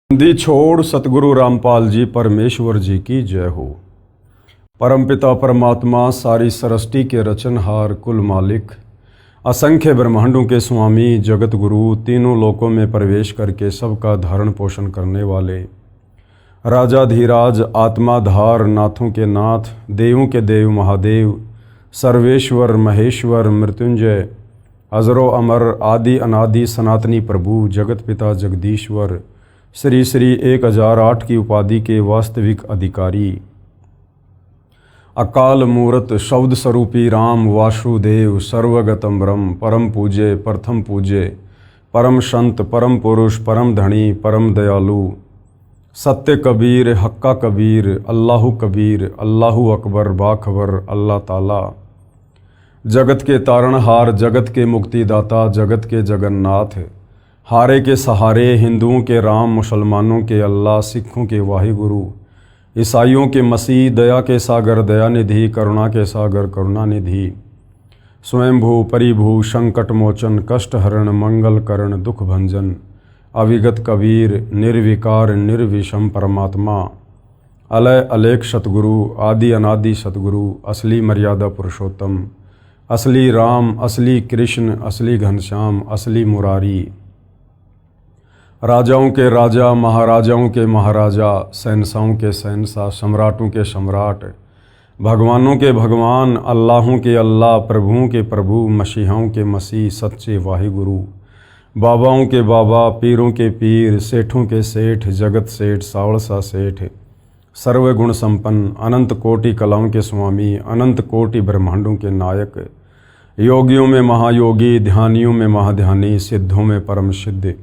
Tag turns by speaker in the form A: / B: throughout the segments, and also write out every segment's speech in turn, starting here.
A: दी छोड़ सतगुरु रामपाल जी परमेश्वर जी की जय हो। परमपिता परमात्मा सारी सृष्टि के रचनहार कुल मालिक असंख्य ब्रह्मांडों के स्वामी जगत गुरु तीनों लोकों में प्रवेश करके सबका धारण पोषण करने वाले राजाधीराज आत्माधार नाथों के नाथ देवों के देव महादेव सर्वेश्वर महेश्वर मृत्युंजय अजरो अमर आदि अनादि सनातनी प्रभु जगत पिता जगदीश्वर श्री श्री 1008 की उपाधि के वास्तविक अधिकारी अकाल मूरत शब्द स्वरूपी राम वासुदेव सर्वगतम ब्रह्म परम पूज्य प्रथम पूज्य परम संत परम पुरुष परम धनी परम दयालु सत्य कबीर हक्का कबीर अल्लाहु कबीर अल्लाहु अकबर बाखबर अल्लाह ताला जगत के तारणहार जगत के मुक्तिदाता जगत के जगन्नाथ हारे के सहारे हिंदुओं के राम मुसलमानों के अल्लाह सिखों के वाहिगुरु ईसाइयों के मसीह दया के सागर दयानिधि करुणा के सागर करुणानिधि स्वयंभू परिभू संकट मोचन कष्ट हरण मंगल करण दुख भंजन अविगत कबीर निर्विकार निर्विषम परमात्मा अलय अलेख सतगुरु आदि अनादि सतगुरु असली मर्यादा पुरुषोत्तम असली राम असली कृष्ण असली घनश्याम असली मुरारी राजाओं के राजा महाराजाओं के महाराजा शहंशाहों के शहंशाह सम्राटों के सम्राट भगवानों के भगवान अल्लाहों के अल्लाह प्रभुओं के प्रभु मसीहाओं के मसीह सच्चे वाहिगुरु बाबाओं के बाबा पीरों के पीर सेठों के सेठ जगत सेठ सावड़सा सेठ सर्वगुण संपन्न अनंत कोटि कलाओं के स्वामी अनंत कोटि ब्रह्मांडों के नायक योगियों में महायोगी ध्यानियों में महाध्यानी सिद्धों में परम सिद्ध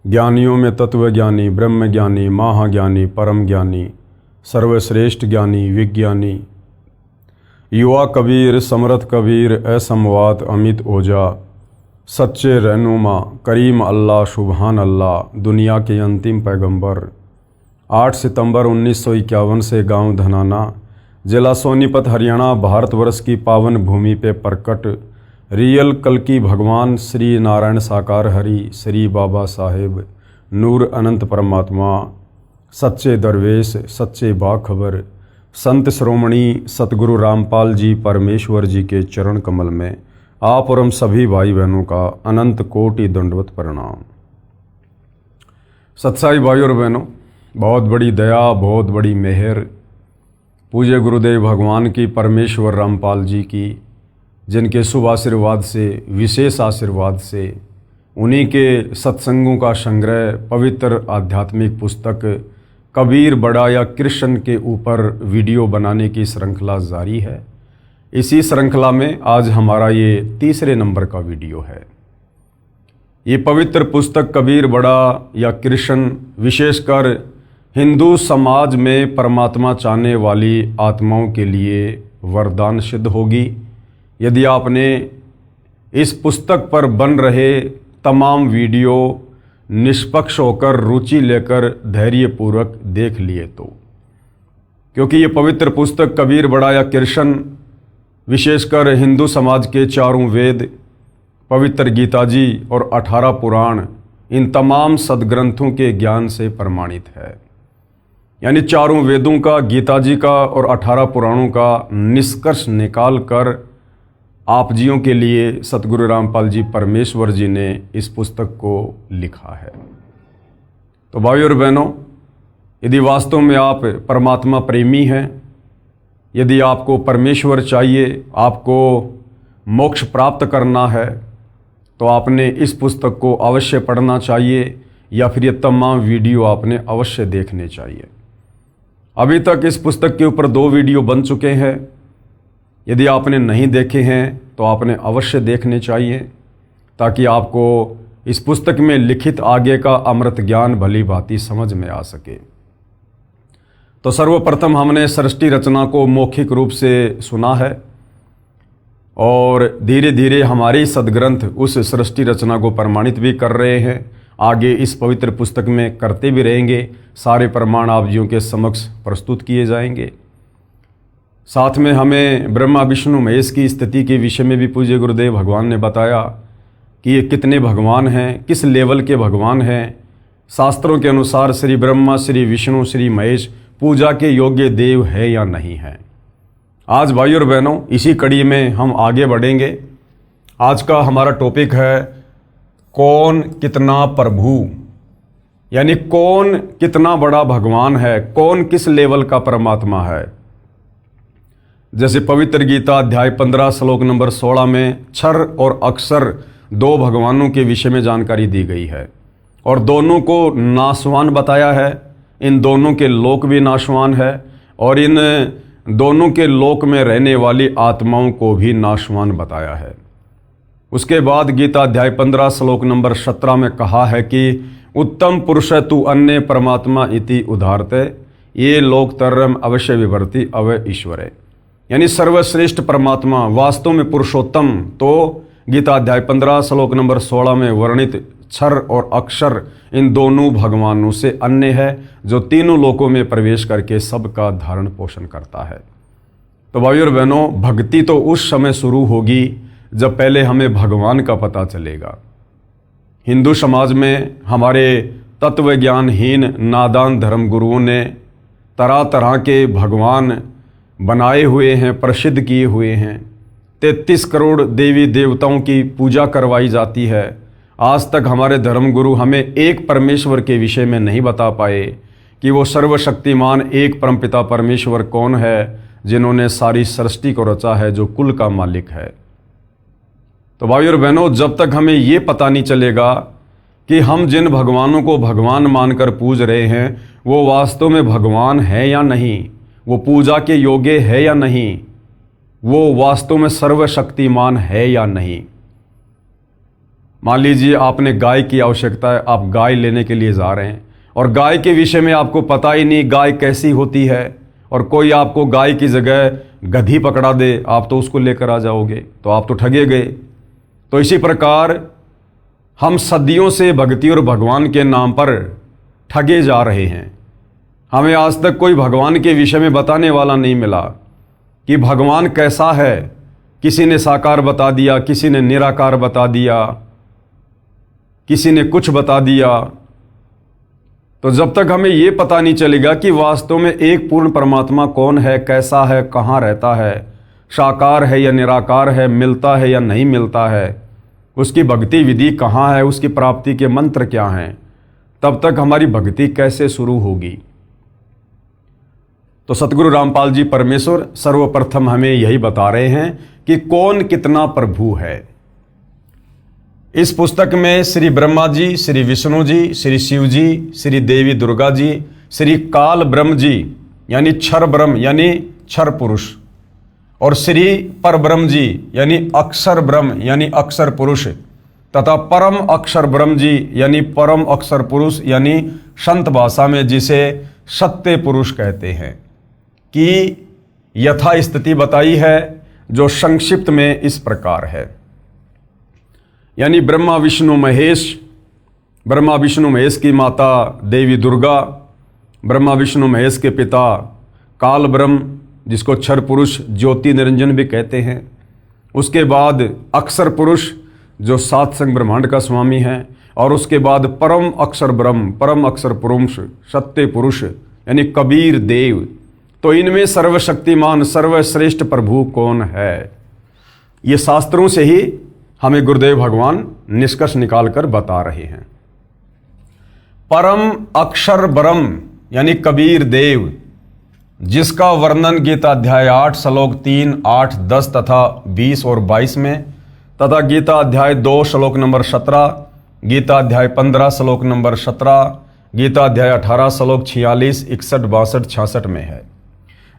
A: ज्ञानियों में तत्वज्ञानी ब्रह्म ज्ञानी महाज्ञानी परम ज्ञानी सर्वश्रेष्ठ ज्ञानी विज्ञानी युवा कबीर समर्थ कबीर असमवात अमित ओझा सच्चे रहनुमा करीम अल्लाह सुबहान अल्लाह दुनिया के अंतिम पैगंबर 8 सितंबर 1951 से गांव धनाना जिला सोनीपत हरियाणा भारतवर्ष की पावन भूमि पे प्रकट रियल कल्कि भगवान श्री नारायण साकार हरि श्री बाबा साहेब नूर अनंत परमात्मा सच्चे दरवेश सच्चे बाखबर संत श्रोमणी सतगुरु रामपाल जी परमेश्वर जी के चरण कमल में आप और हम सभी भाई बहनों का अनंत कोटि दंडवत प्रणाम। सत्साई भाई और बहनों, बहुत बड़ी दया बहुत बड़ी मेहर पूज्य गुरुदेव भगवान की परमेश्वर रामपाल जी की जिनके शुभ आशीर्वाद से विशेष आशीर्वाद से उन्हीं के सत्संगों का संग्रह पवित्र आध्यात्मिक पुस्तक कबीर बड़ा या कृष्ण के ऊपर वीडियो बनाने की श्रृंखला जारी है। इसी श्रृंखला में आज हमारा ये तीसरे नंबर का वीडियो है। ये पवित्र पुस्तक कबीर बड़ा या कृष्ण विशेषकर हिंदू समाज में परमात्मा चाहने वाली आत्माओं के लिए वरदान सिद्ध होगी यदि आपने इस पुस्तक पर बन रहे तमाम वीडियो निष्पक्ष होकर रुचि लेकर धैर्यपूर्वक देख लिए तो, क्योंकि ये पवित्र पुस्तक कबीर बड़ा या कृष्ण विशेषकर हिंदू समाज के चारों वेद पवित्र गीता जी और 18 पुराण इन तमाम सदग्रंथों के ज्ञान से प्रमाणित है। यानी चारों वेदों का गीता जी का और 18 पुराणों का निष्कर्ष निकाल कर आप जियों के लिए सतगुरु रामपाल जी परमेश्वर जी ने इस पुस्तक को लिखा है। तो भाई और बहनों, यदि वास्तव में आप परमात्मा प्रेमी हैं, यदि आपको परमेश्वर चाहिए, आपको मोक्ष प्राप्त करना है, तो आपने इस पुस्तक को अवश्य पढ़ना चाहिए या फिर ये तमाम वीडियो आपने अवश्य देखने चाहिए। अभी तक इस पुस्तक के ऊपर 2 वीडियो बन चुके हैं। यदि आपने नहीं देखे हैं तो आपने अवश्य देखने चाहिए ताकि आपको इस पुस्तक में लिखित आगे का अमृत ज्ञान भली भांति समझ में आ सके। तो सर्वप्रथम हमने सृष्टि रचना को मौखिक रूप से सुना है और धीरे धीरे हमारे सदग्रंथ उस सृष्टि रचना को प्रमाणित भी कर रहे हैं। आगे इस पवित्र पुस्तक में करते भी रहेंगे। सारे प्रमाण आप जियों के समक्ष प्रस्तुत किए जाएंगे। साथ में हमें ब्रह्मा विष्णु महेश की स्थिति के विषय में भी पूज्य गुरुदेव भगवान ने बताया कि ये कितने भगवान हैं, किस लेवल के भगवान हैं, शास्त्रों के अनुसार श्री ब्रह्मा, श्री विष्णु, श्री महेश पूजा के योग्य देव है या नहीं है। आज भाई और बहनों, इसी कड़ी में हम आगे बढ़ेंगे। आज का हमारा टॉपिक है कौन कितना प्रभु, यानी कौन कितना बड़ा भगवान है, कौन किस लेवल का परमात्मा है। जैसे पवित्र गीता अध्याय 15 श्लोक नंबर 16 में क्षर और अक्षर दो भगवानों के विषय में जानकारी दी गई है और दोनों को नाशवान बताया है। इन दोनों के लोक भी नाशवान है और इन दोनों के लोक में रहने वाली आत्माओं को भी नाशवान बताया है। उसके बाद गीता अध्याय 15 श्लोक नंबर 17 में कहा है कि उत्तम पुरुष तु अन्य परमात्मा इति उदाहरते ये लोकतरम अवश्य विभर्ति अवय ईश्वरे, यानी सर्वश्रेष्ठ परमात्मा वास्तव में पुरुषोत्तम तो गीता अध्याय 15 श्लोक नंबर 16 में वर्णित क्षर और अक्षर इन दोनों भगवानों से अन्य है, जो तीनों लोकों में प्रवेश करके सबका धारण पोषण करता है। तो भाइयों और बहनों, भक्ति तो उस समय शुरू होगी जब पहले हमें भगवान का पता चलेगा। हिंदू समाज में हमारे तत्व ज्ञानहीन नादान धर्म गुरुओं ने तरह तरह के भगवान बनाए हुए हैं, प्रसिद्ध किए हुए हैं। 33 करोड़ देवी देवताओं की पूजा करवाई जाती है। आज तक हमारे धर्मगुरु हमें एक परमेश्वर के विषय में नहीं बता पाए कि वो सर्वशक्तिमान एक परमपिता परमेश्वर कौन है, जिन्होंने सारी सृष्टि को रचा है, जो कुल का मालिक है। तो भाइयों और बहनों, जब तक हमें ये पता नहीं चलेगा कि हम जिन भगवानों को भगवान मानकर पूज रहे हैं वो वास्तव में भगवान है या नहीं, वो पूजा के योग्य है या नहीं, वो वास्तव में सर्वशक्तिमान है या नहीं। मान लीजिए आपने गाय की आवश्यकता है, आप गाय लेने के लिए जा रहे हैं और गाय के विषय में आपको पता ही नहीं गाय कैसी होती है, और कोई आपको गाय की जगह गधी पकड़ा दे, आप तो उसको लेकर आ जाओगे, तो आप तो ठगे गए। तो इसी प्रकार हम सदियों से भक्ति और भगवान के नाम पर ठगे जा रहे हैं। हमें आज तक कोई भगवान के विषय में बताने वाला नहीं मिला कि भगवान कैसा है। किसी ने साकार बता दिया, किसी ने निराकार बता दिया, किसी ने कुछ बता दिया। तो जब तक हमें ये पता नहीं चलेगा कि वास्तव में एक पूर्ण परमात्मा कौन है, कैसा है, कहाँ रहता है, साकार है या निराकार है, मिलता है या नहीं मिलता है, उसकी भक्ति विधि कहाँ है, उसकी प्राप्ति के मंत्र क्या हैं, तब तक हमारी भक्ति कैसे शुरू होगी। तो सतगुरु रामपाल जी परमेश्वर सर्वप्रथम हमें यही बता रहे हैं कि कौन कितना प्रभु है। इस पुस्तक में श्री ब्रह्मा जी, श्री विष्णु जी, श्री शिव जी, श्री देवी दुर्गा जी, श्री काल ब्रह्म जी यानी क्षर ब्रह्म यानी क्षर पुरुष, और श्री पर ब्रह्म जी यानी अक्षर ब्रह्म यानी अक्षर पुरुष, तथा परम अक्षर ब्रह्म जी यानी परम अक्षर पुरुष यानी संत भाषा में जिसे सत्य पुरुष कहते हैं, की यथा स्थिति बताई है, जो संक्षिप्त में इस प्रकार है। यानी ब्रह्मा विष्णु महेश, ब्रह्मा विष्णु महेश की माता देवी दुर्गा, ब्रह्मा विष्णु महेश के पिता काल ब्रह्म जिसको क्षर पुरुष ज्योति निरंजन भी कहते हैं। उसके बाद अक्षर पुरुष जो सात संग ब्रह्मांड का स्वामी है, और उसके बाद परम अक्षर ब्रह्म, परम अक्षर पुरुष, सत्य पुरुष यानी कबीर देव। तो इनमें सर्वशक्तिमान सर्वश्रेष्ठ प्रभु कौन है, ये शास्त्रों से ही हमें गुरुदेव भगवान निष्कर्ष निकालकर बता रहे हैं। परम अक्षर ब्रह्म यानी कबीर देव, जिसका वर्णन गीता अध्याय 8 श्लोक 3, 8, 10 तथा 20 और 22 में, तथा गीता अध्याय 2 श्लोक नंबर 17, गीता अध्याय 15 श्लोक नंबर 17, गीता अध्याय 18 श्लोक 46, 61, 62, 66 में है।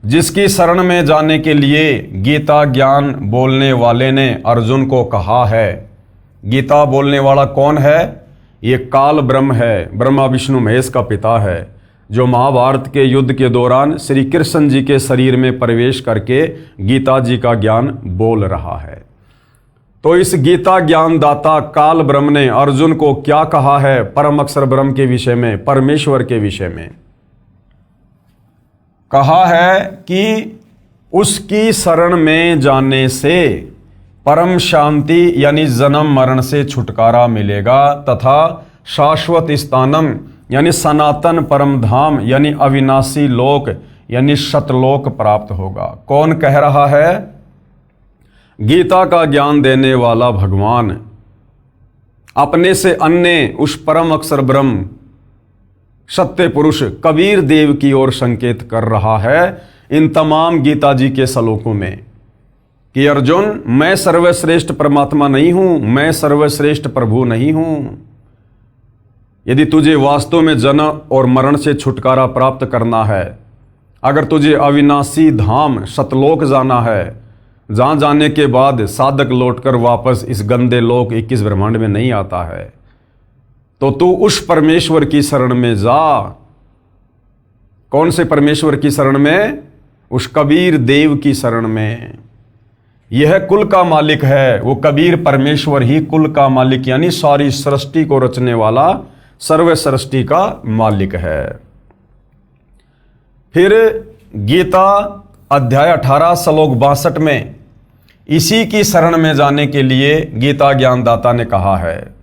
A: जिसकी शरण में जाने के लिए गीता ज्ञान बोलने वाले ने अर्जुन को कहा है। गीता बोलने वाला कौन है? ये काल ब्रह्म है, ब्रह्मा विष्णु महेश का पिता है, जो महाभारत के युद्ध के दौरान श्री कृष्ण जी के शरीर में प्रवेश करके गीता जी का ज्ञान बोल रहा है। तो इस गीता ज्ञान दाता काल ब्रह्म ने अर्जुन को क्या कहा है परम अक्षर ब्रह्म के विषय में, परमेश्वर के विषय में? कहा है कि उसकी शरण में जाने से परम शांति यानी जन्म मरण से छुटकारा मिलेगा तथा शाश्वत स्थानम यानी सनातन परम धाम यानी अविनाशी लोक यानी सतलोक प्राप्त होगा। कौन कह रहा है? गीता का ज्ञान देने वाला भगवान अपने से अन्य उस परम अक्षर ब्रह्म सत्य पुरुष कबीर देव की ओर संकेत कर रहा है इन तमाम गीता जी के श्लोकों में कि अर्जुन, मैं सर्वश्रेष्ठ परमात्मा नहीं हूं, मैं सर्वश्रेष्ठ प्रभु नहीं हूं। यदि तुझे वास्तव में जन्म और मरण से छुटकारा प्राप्त करना है, अगर तुझे अविनाशी धाम सतलोक जाना है, जहां जाने के बाद साधक लौटकर वापस इस गंदे लोक 21 ब्रह्मांड में नहीं आता है, तो तू उस परमेश्वर की शरण में जा। कौन से परमेश्वर की शरण में? उस कबीर देव की शरण में। यह कुल का मालिक है, वो कबीर परमेश्वर ही कुल का मालिक यानी सारी सृष्टि को रचने वाला सर्व सृष्टि का मालिक है। फिर गीता अध्याय 18 श्लोक 62 में इसी की शरण में जाने के लिए गीता ज्ञानदाता ने कहा है।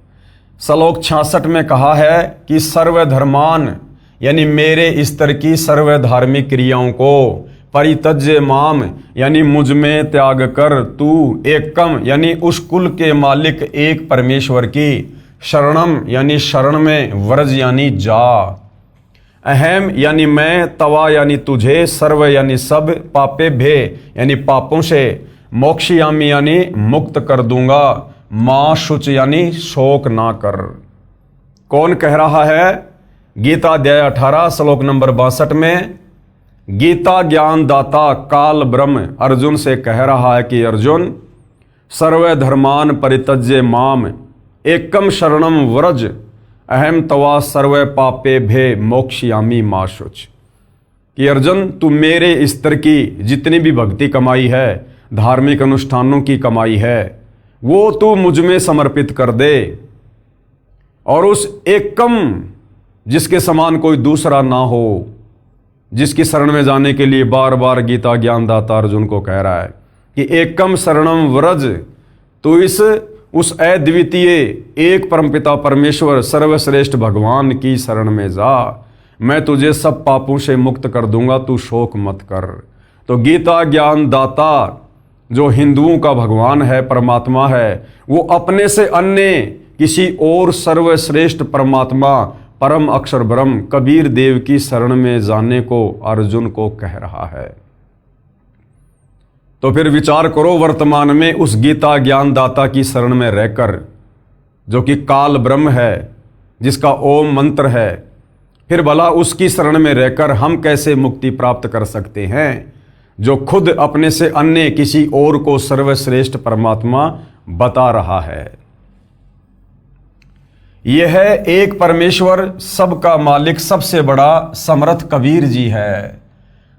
A: श्लोक 66 में कहा है कि सर्वधर्मान यानी मेरे स्तर की सर्व धार्मिक क्रियाओं को परित्यज्य माम यानी मुझ में त्याग कर तू एकम यानी उस कुल के मालिक एक परमेश्वर की शरणम यानी शरण में व्रज यानी जा। अहम यानी मैं, तवा यानी तुझे, सर्व यानी सब, पापे भे यानी पापों से, मोक्षयामी यानी मुक्त कर दूंगा, मां शुच यानी शोक ना कर। कौन कह रहा है? गीता अध्याय 18 श्लोक नंबर 62 में गीता ज्ञानदाता काल ब्रह्म अर्जुन से कह रहा है कि अर्जुन, सर्वधर्मान परित्यज्य माम एकम शरणम व्रज अहम तवा सर्व पापे भे मोक्षयामी मा शुच। कि अर्जुन, तू मेरे स्तर की जितनी भी भक्ति कमाई है, धार्मिक अनुष्ठानों की कमाई है, वो तू मुझ में समर्पित कर दे और उस एकम जिसके समान कोई दूसरा ना हो, जिसकी शरण में जाने के लिए बार बार गीता ज्ञानदाता अर्जुन को कह रहा है कि एकम शरणम व्रज, तो उस अद्वितीय एक परमपिता परमेश्वर सर्वश्रेष्ठ भगवान की शरण में जा। मैं तुझे सब पापों से मुक्त कर दूंगा, तू शोक मत कर। तो गीता ज्ञानदाता जो हिंदुओं का भगवान है, परमात्मा है, वो अपने से अन्य किसी और सर्वश्रेष्ठ परमात्मा परम अक्षर ब्रह्म कबीर देव की शरण में जाने को अर्जुन को कह रहा है। तो फिर विचार करो, वर्तमान में उस गीता ज्ञानदाता की शरण में रहकर, जो कि काल ब्रह्म है, जिसका ओम मंत्र है, फिर भला उसकी शरण में रहकर हम कैसे मुक्ति प्राप्त कर सकते हैं, जो खुद अपने से अन्य किसी और को सर्वश्रेष्ठ परमात्मा बता रहा है। यह एक परमेश्वर, सबका मालिक, सबसे बड़ा समर्थ कबीर जी है,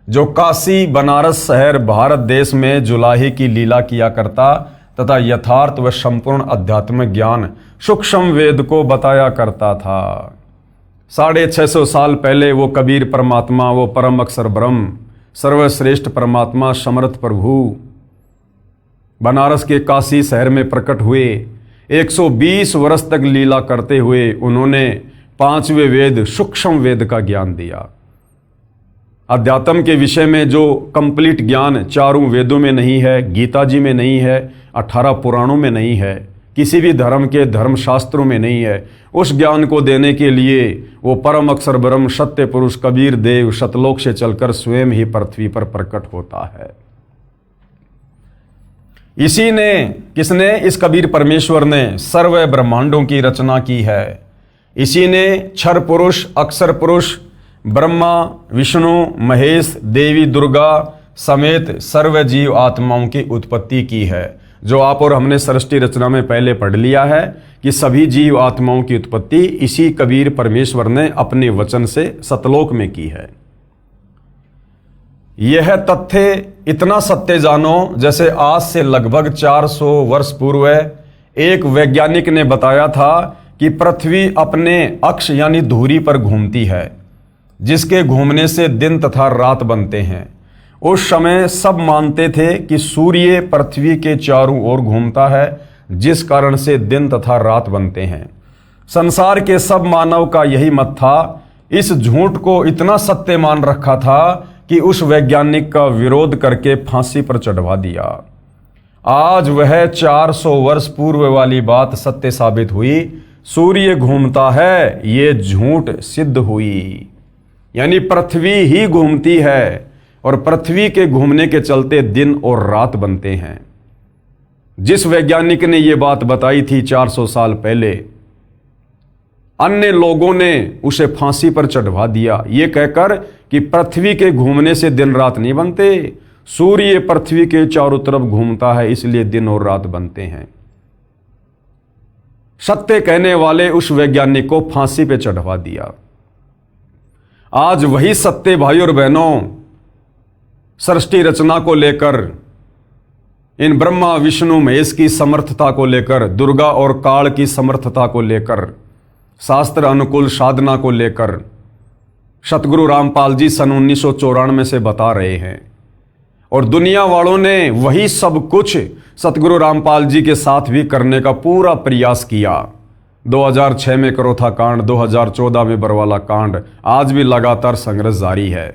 A: जो काशी बनारस शहर भारत देश में जुलाही की लीला किया करता तथा यथार्थ व संपूर्ण आध्यात्मिक ज्ञान सूक्ष्म वेद को बताया करता था। 650 साल पहले वो कबीर परमात्मा, वो परम अक्षर ब्रह्म, सर्वश्रेष्ठ परमात्मा समर्थ प्रभु बनारस के काशी शहर में प्रकट हुए। 120 वर्ष तक लीला करते हुए उन्होंने 5वें वेद सूक्ष्म वेद का ज्ञान दिया। अध्यात्म के विषय में जो कंप्लीट ज्ञान चारों वेदों में नहीं है, गीता जी में नहीं है, 18 पुराणों में नहीं है, किसी भी धर्म के धर्मशास्त्रों में नहीं है, उस ज्ञान को देने के लिए वो परम अक्षर ब्रह्म सत्य पुरुष कबीर देव सतलोक से चलकर स्वयं ही पृथ्वी पर प्रकट होता है। इसी ने, किसने? इस कबीर परमेश्वर ने सर्व ब्रह्मांडों की रचना की है। इसी ने क्षर पुरुष, अक्षर पुरुष, ब्रह्मा, विष्णु, महेश, देवी दुर्गा समेत सर्व जीव आत्माओं की उत्पत्ति की है। जो आप और हमने सृष्टि रचना में पहले पढ़ लिया है कि सभी जीव आत्माओं की उत्पत्ति इसी कबीर परमेश्वर ने अपने वचन से सतलोक में की है। यह तथ्य इतना सत्य जानो जैसे आज से लगभग 400 वर्ष पूर्व एक वैज्ञानिक ने बताया था कि पृथ्वी अपने अक्ष यानी धुरी पर घूमती है, जिसके घूमने से दिन तथा रात बनते हैं। उस समय सब मानते थे कि सूर्य पृथ्वी के चारों ओर घूमता है, जिस कारण से दिन तथा रात बनते हैं। संसार के सब मानव का यही मत था। इस झूठ को इतना सत्य मान रखा था कि उस वैज्ञानिक का विरोध करके फांसी पर चढ़वा दिया। आज वह 400 वर्ष पूर्व वाली बात सत्य साबित हुई। सूर्य घूमता है, ये झूठ सिद्ध हुई। यानी पृथ्वी ही घूमती है और पृथ्वी के घूमने के चलते दिन और रात बनते हैं। जिस वैज्ञानिक ने यह बात बताई थी 400 साल पहले, अन्य लोगों ने उसे फांसी पर चढ़वा दिया, ये कहकर कि पृथ्वी के घूमने से दिन रात नहीं बनते, सूर्य पृथ्वी के चारों तरफ घूमता है इसलिए दिन और रात बनते हैं। सत्य कहने वाले उस वैज्ञानिक को फांसी पे चढ़वा दिया। आज वही सत्य भाई और बहनों सृष्टि रचना को लेकर, इन ब्रह्मा विष्णु महेश की समर्थता को लेकर, दुर्गा और काल की समर्थता को लेकर, शास्त्र अनुकूल साधना को लेकर सतगुरु रामपाल जी सन 1994 से बता रहे हैं। और दुनिया वालों ने वही सब कुछ सतगुरु रामपाल जी के साथ भी करने का पूरा प्रयास किया। 2006 में करोथा कांड, 2014 में बरवाला कांड, आज भी लगातार संघर्ष जारी है,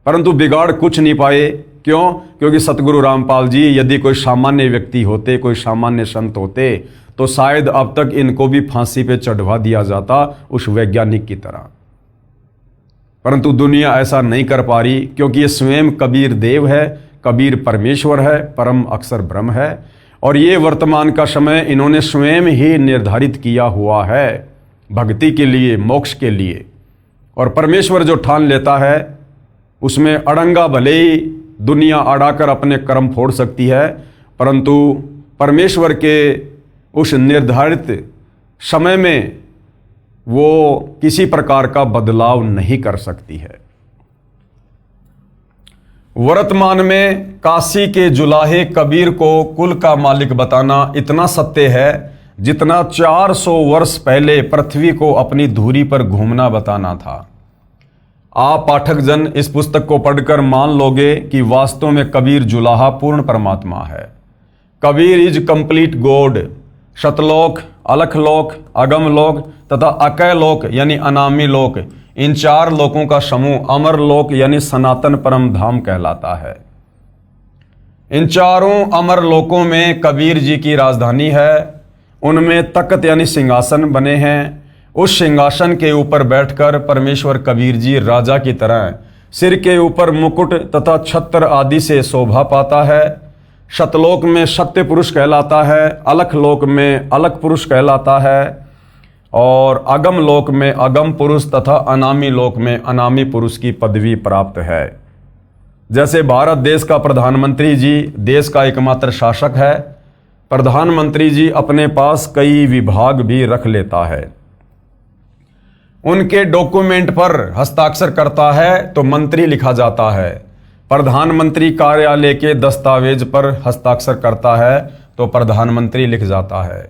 A: परंतु बिगाड़ कुछ नहीं पाए। क्यों? क्योंकि सतगुरु रामपाल जी यदि कोई सामान्य व्यक्ति होते, कोई सामान्य संत होते, तो शायद अब तक इनको भी फांसी पे चढ़वा दिया जाता उस वैज्ञानिक की तरह। परंतु दुनिया ऐसा नहीं कर पा रही, क्योंकि ये स्वयं कबीर देव है, कबीर परमेश्वर है, परम अक्षर ब्रह्म है, और ये वर्तमान का समय इन्होंने स्वयं ही निर्धारित किया हुआ है भक्ति के लिए, मोक्ष के लिए। और परमेश्वर जो ठान लेता है उसमें अड़ंगा भले ही दुनिया अड़ाकर अपने कर्म फोड़ सकती है, परंतु परमेश्वर के उस निर्धारित समय में वो किसी प्रकार का बदलाव नहीं कर सकती है। वर्तमान में काशी के जुलाहे कबीर को कुल का मालिक बताना इतना सत्य है जितना 400 वर्ष पहले पृथ्वी को अपनी धुरी पर घूमना बताना था। आप पाठक जन इस पुस्तक को पढ़कर मान लोगे कि वास्तव में कबीर जुलाहा पूर्ण परमात्मा है। Kabir is complete God. शतलोक, अलखलोक, अगमलोक तथा अकय लोक यानी अनामी लोक, इन 4 लोकों का समूह अमर लोक यानी सनातन परम धाम कहलाता है। इन चारों अमर लोकों में कबीर जी की राजधानी है। उनमें तख्त यानी सिंहासन बने हैं। उस सिंहासन के ऊपर बैठकर परमेश्वर कबीर जी राजा की तरह सिर के ऊपर मुकुट तथा छत्र आदि से शोभा पाता है। शतलोक में सत्य पुरुष कहलाता है, अलख लोक में अलख पुरुष कहलाता है, और अगम लोक में अगम पुरुष तथा अनामी लोक में अनामी पुरुष की पदवी प्राप्त है। जैसे भारत देश का प्रधानमंत्री जी देश का एकमात्र शासक है, प्रधानमंत्री जी अपने पास कई विभाग भी रख लेता है। उनके डॉक्यूमेंट पर हस्ताक्षर करता है तो मंत्री लिखा जाता है। प्रधानमंत्री कार्यालय के दस्तावेज पर हस्ताक्षर करता है तो प्रधानमंत्री लिख जाता है।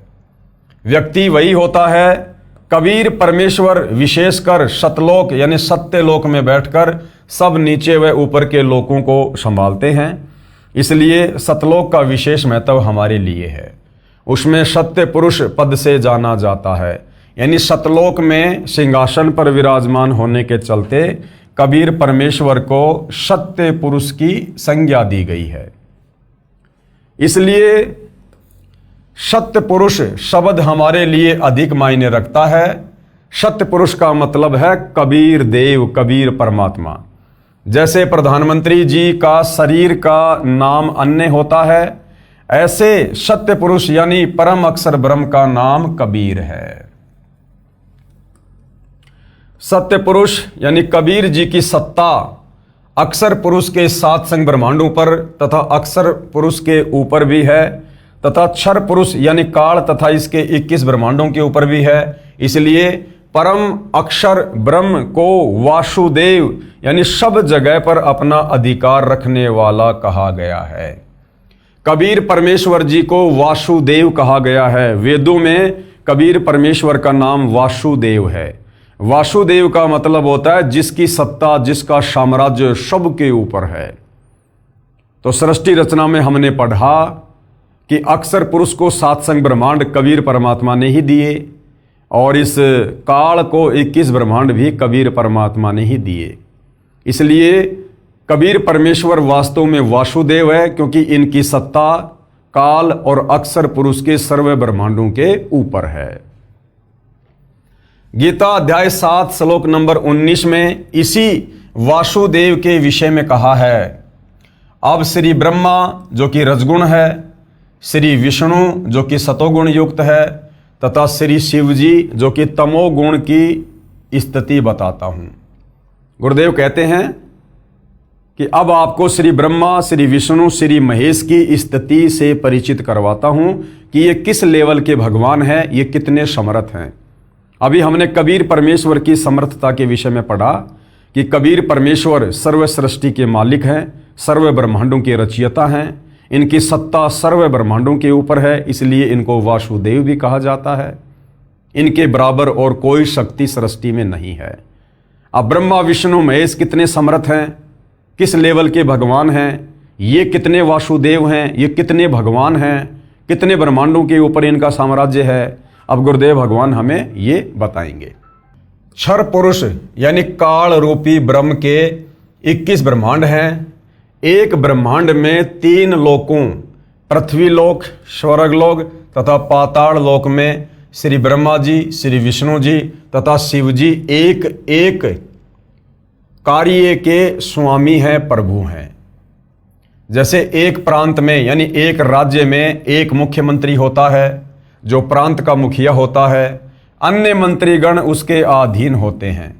A: व्यक्ति वही होता है। कबीर परमेश्वर विशेषकर सतलोक यानी सत्य लोक में बैठकर सब नीचे व ऊपर के लोकों को संभालते हैं। इसलिए सतलोक का विशेष महत्व हमारे लिए है। उसमें सत्य पुरुष पद से जाना जाता है, यानी सतलोक में सिंहासन पर विराजमान होने के चलते कबीर परमेश्वर को सत्य पुरुष की संज्ञा दी गई है। इसलिए सत्य पुरुष शब्द हमारे लिए अधिक मायने रखता है। सत्य पुरुष का मतलब है कबीर देव, कबीर परमात्मा। जैसे प्रधानमंत्री जी का शरीर का नाम अन्य होता है, ऐसे सत्य पुरुष यानी परम अक्षर ब्रह्म का नाम कबीर है। सत्य पुरुष यानी कबीर जी की सत्ता अक्षर पुरुष के 7 संग ब्रह्मांडों पर तथा अक्षर पुरुष के ऊपर भी है, तथा क्षर पुरुष यानी काल तथा इसके 21 ब्रह्मांडों के ऊपर भी है। इसलिए परम अक्षर ब्रह्म को वासुदेव यानी सब जगह पर अपना अधिकार रखने वाला कहा गया है। कबीर परमेश्वर जी को वासुदेव कहा गया है। वेदों में कबीर परमेश्वर का नाम वासुदेव है। वासुदेव का मतलब होता है जिसकी सत्ता, जिसका साम्राज्य सबके ऊपर है। तो सृष्टि रचना में हमने पढ़ा कि अक्षर पुरुष को 7 संग ब्रह्मांड कबीर परमात्मा ने ही दिए, और इस काल को 21 ब्रह्मांड भी कबीर परमात्मा ने ही दिए। इसलिए कबीर परमेश्वर वास्तव में वासुदेव है, क्योंकि इनकी सत्ता काल और अक्षर पुरुष के सर्व ब्रह्मांडों के ऊपर है। गीता अध्याय 7 श्लोक नंबर 19 में इसी वासुदेव के विषय में कहा है। अब श्री ब्रह्मा जो कि रजगुण है, श्री विष्णु जो कि सतोगुण युक्त है तथा श्री शिव जी जो कि तमोगुण की स्थिति बताता हूं। गुरुदेव कहते हैं कि अब आपको श्री ब्रह्मा, श्री विष्णु, श्री महेश की स्थिति से परिचित करवाता हूं कि ये किस लेवल के भगवान हैं, ये कितने समर्थ हैं। अभी हमने कबीर परमेश्वर की समर्थता के विषय में पढ़ा कि कबीर परमेश्वर सर्व सृष्टि के मालिक हैं, सर्व ब्रह्मांडों के रचयिता हैं, इनकी सत्ता सर्व ब्रह्मांडों के ऊपर है, इसलिए इनको वासुदेव भी कहा जाता है। इनके बराबर और कोई शक्ति सृष्टि में नहीं है। अब ब्रह्मा विष्णु महेश कितने समर्थ हैं, किस लेवल के भगवान हैं, ये कितने वासुदेव हैं, ये कितने भगवान हैं, कितने ब्रह्मांडों के ऊपर इनका साम्राज्य है, अब गुरुदेव भगवान हमें ये बताएंगे। क्षर पुरुष यानी काल रूपी ब्रह्म के 21 ब्रह्मांड हैं। एक ब्रह्मांड में 3 लोकों पृथ्वी लोक, स्वर्ग लोक तथा पाताल लोक में श्री ब्रह्मा जी, श्री विष्णु जी तथा शिव जी एक एक कार्य के स्वामी हैं, प्रभु हैं। जैसे एक प्रांत में यानी एक राज्य में एक मुख्यमंत्री होता है जो प्रांत का मुखिया होता है, अन्य मंत्रीगण उसके अधीन होते हैं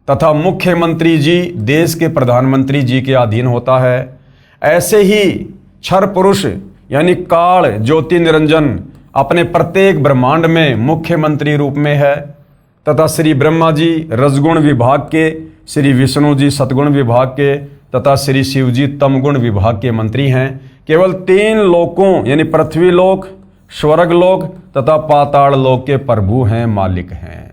A: तथा मुख्यमंत्री जी देश के प्रधानमंत्री जी के अधीन होता है। ऐसे ही क्षर पुरुष यानी काल ज्योति निरंजन अपने प्रत्येक ब्रह्मांड में मुख्यमंत्री रूप में है तथा श्री ब्रह्मा जी रजगुण विभाग के, श्री विष्णु जी सतगुण विभाग के तथा श्री शिव जी तमगुण विभाग के मंत्री हैं। केवल 3 लोकों यानी पृथ्वी लोक, स्वर्ग लोक तथा पाताल लोक के प्रभु हैं, मालिक हैं।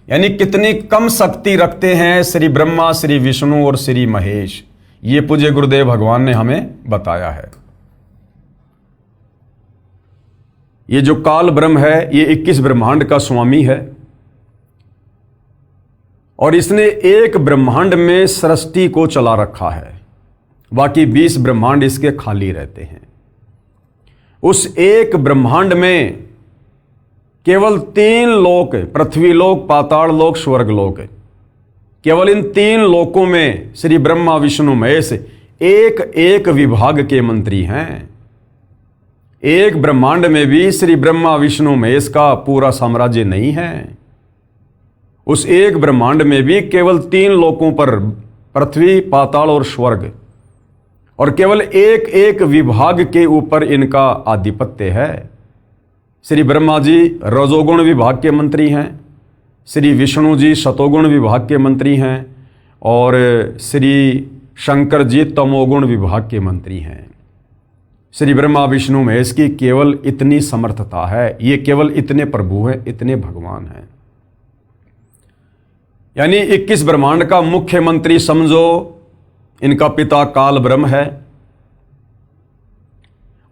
A: यानी कितनी कम शक्ति रखते हैं श्री ब्रह्मा, श्री विष्णु और श्री महेश, ये पूज्य गुरुदेव भगवान ने हमें बताया है। ये जो काल ब्रह्म है ये 21 ब्रह्मांड का स्वामी है और इसने एक ब्रह्मांड में सृष्टि को चला रखा है, बाकी 20 ब्रह्मांड इसके खाली रहते हैं। उस एक ब्रह्मांड में केवल 3 लोक, पृथ्वी लोक, पाताल लोक, स्वर्ग लोक, केवल इन 3 लोकों में श्री ब्रह्मा विष्णु महेश एक एक विभाग के मंत्री हैं। एक ब्रह्मांड में भी श्री ब्रह्मा विष्णु महेश का पूरा साम्राज्य नहीं है। उस एक ब्रह्मांड में भी केवल 3 लोकों पर पृथ्वी, पाताल और स्वर्ग, और केवल एक एक विभाग के ऊपर इनका आधिपत्य है। श्री ब्रह्मा जी रजोगुण विभाग के मंत्री हैं, श्री विष्णु जी सतोगुण विभाग के मंत्री हैं और श्री शंकर जी तमोगुण विभाग के मंत्री हैं। श्री ब्रह्मा विष्णु महेश की केवल इतनी समर्थता है, ये केवल इतने प्रभु हैं, इतने भगवान हैं। यानी 21 ब्रह्मांड का मुख्यमंत्री समझो इनका पिता काल ब्रह्म है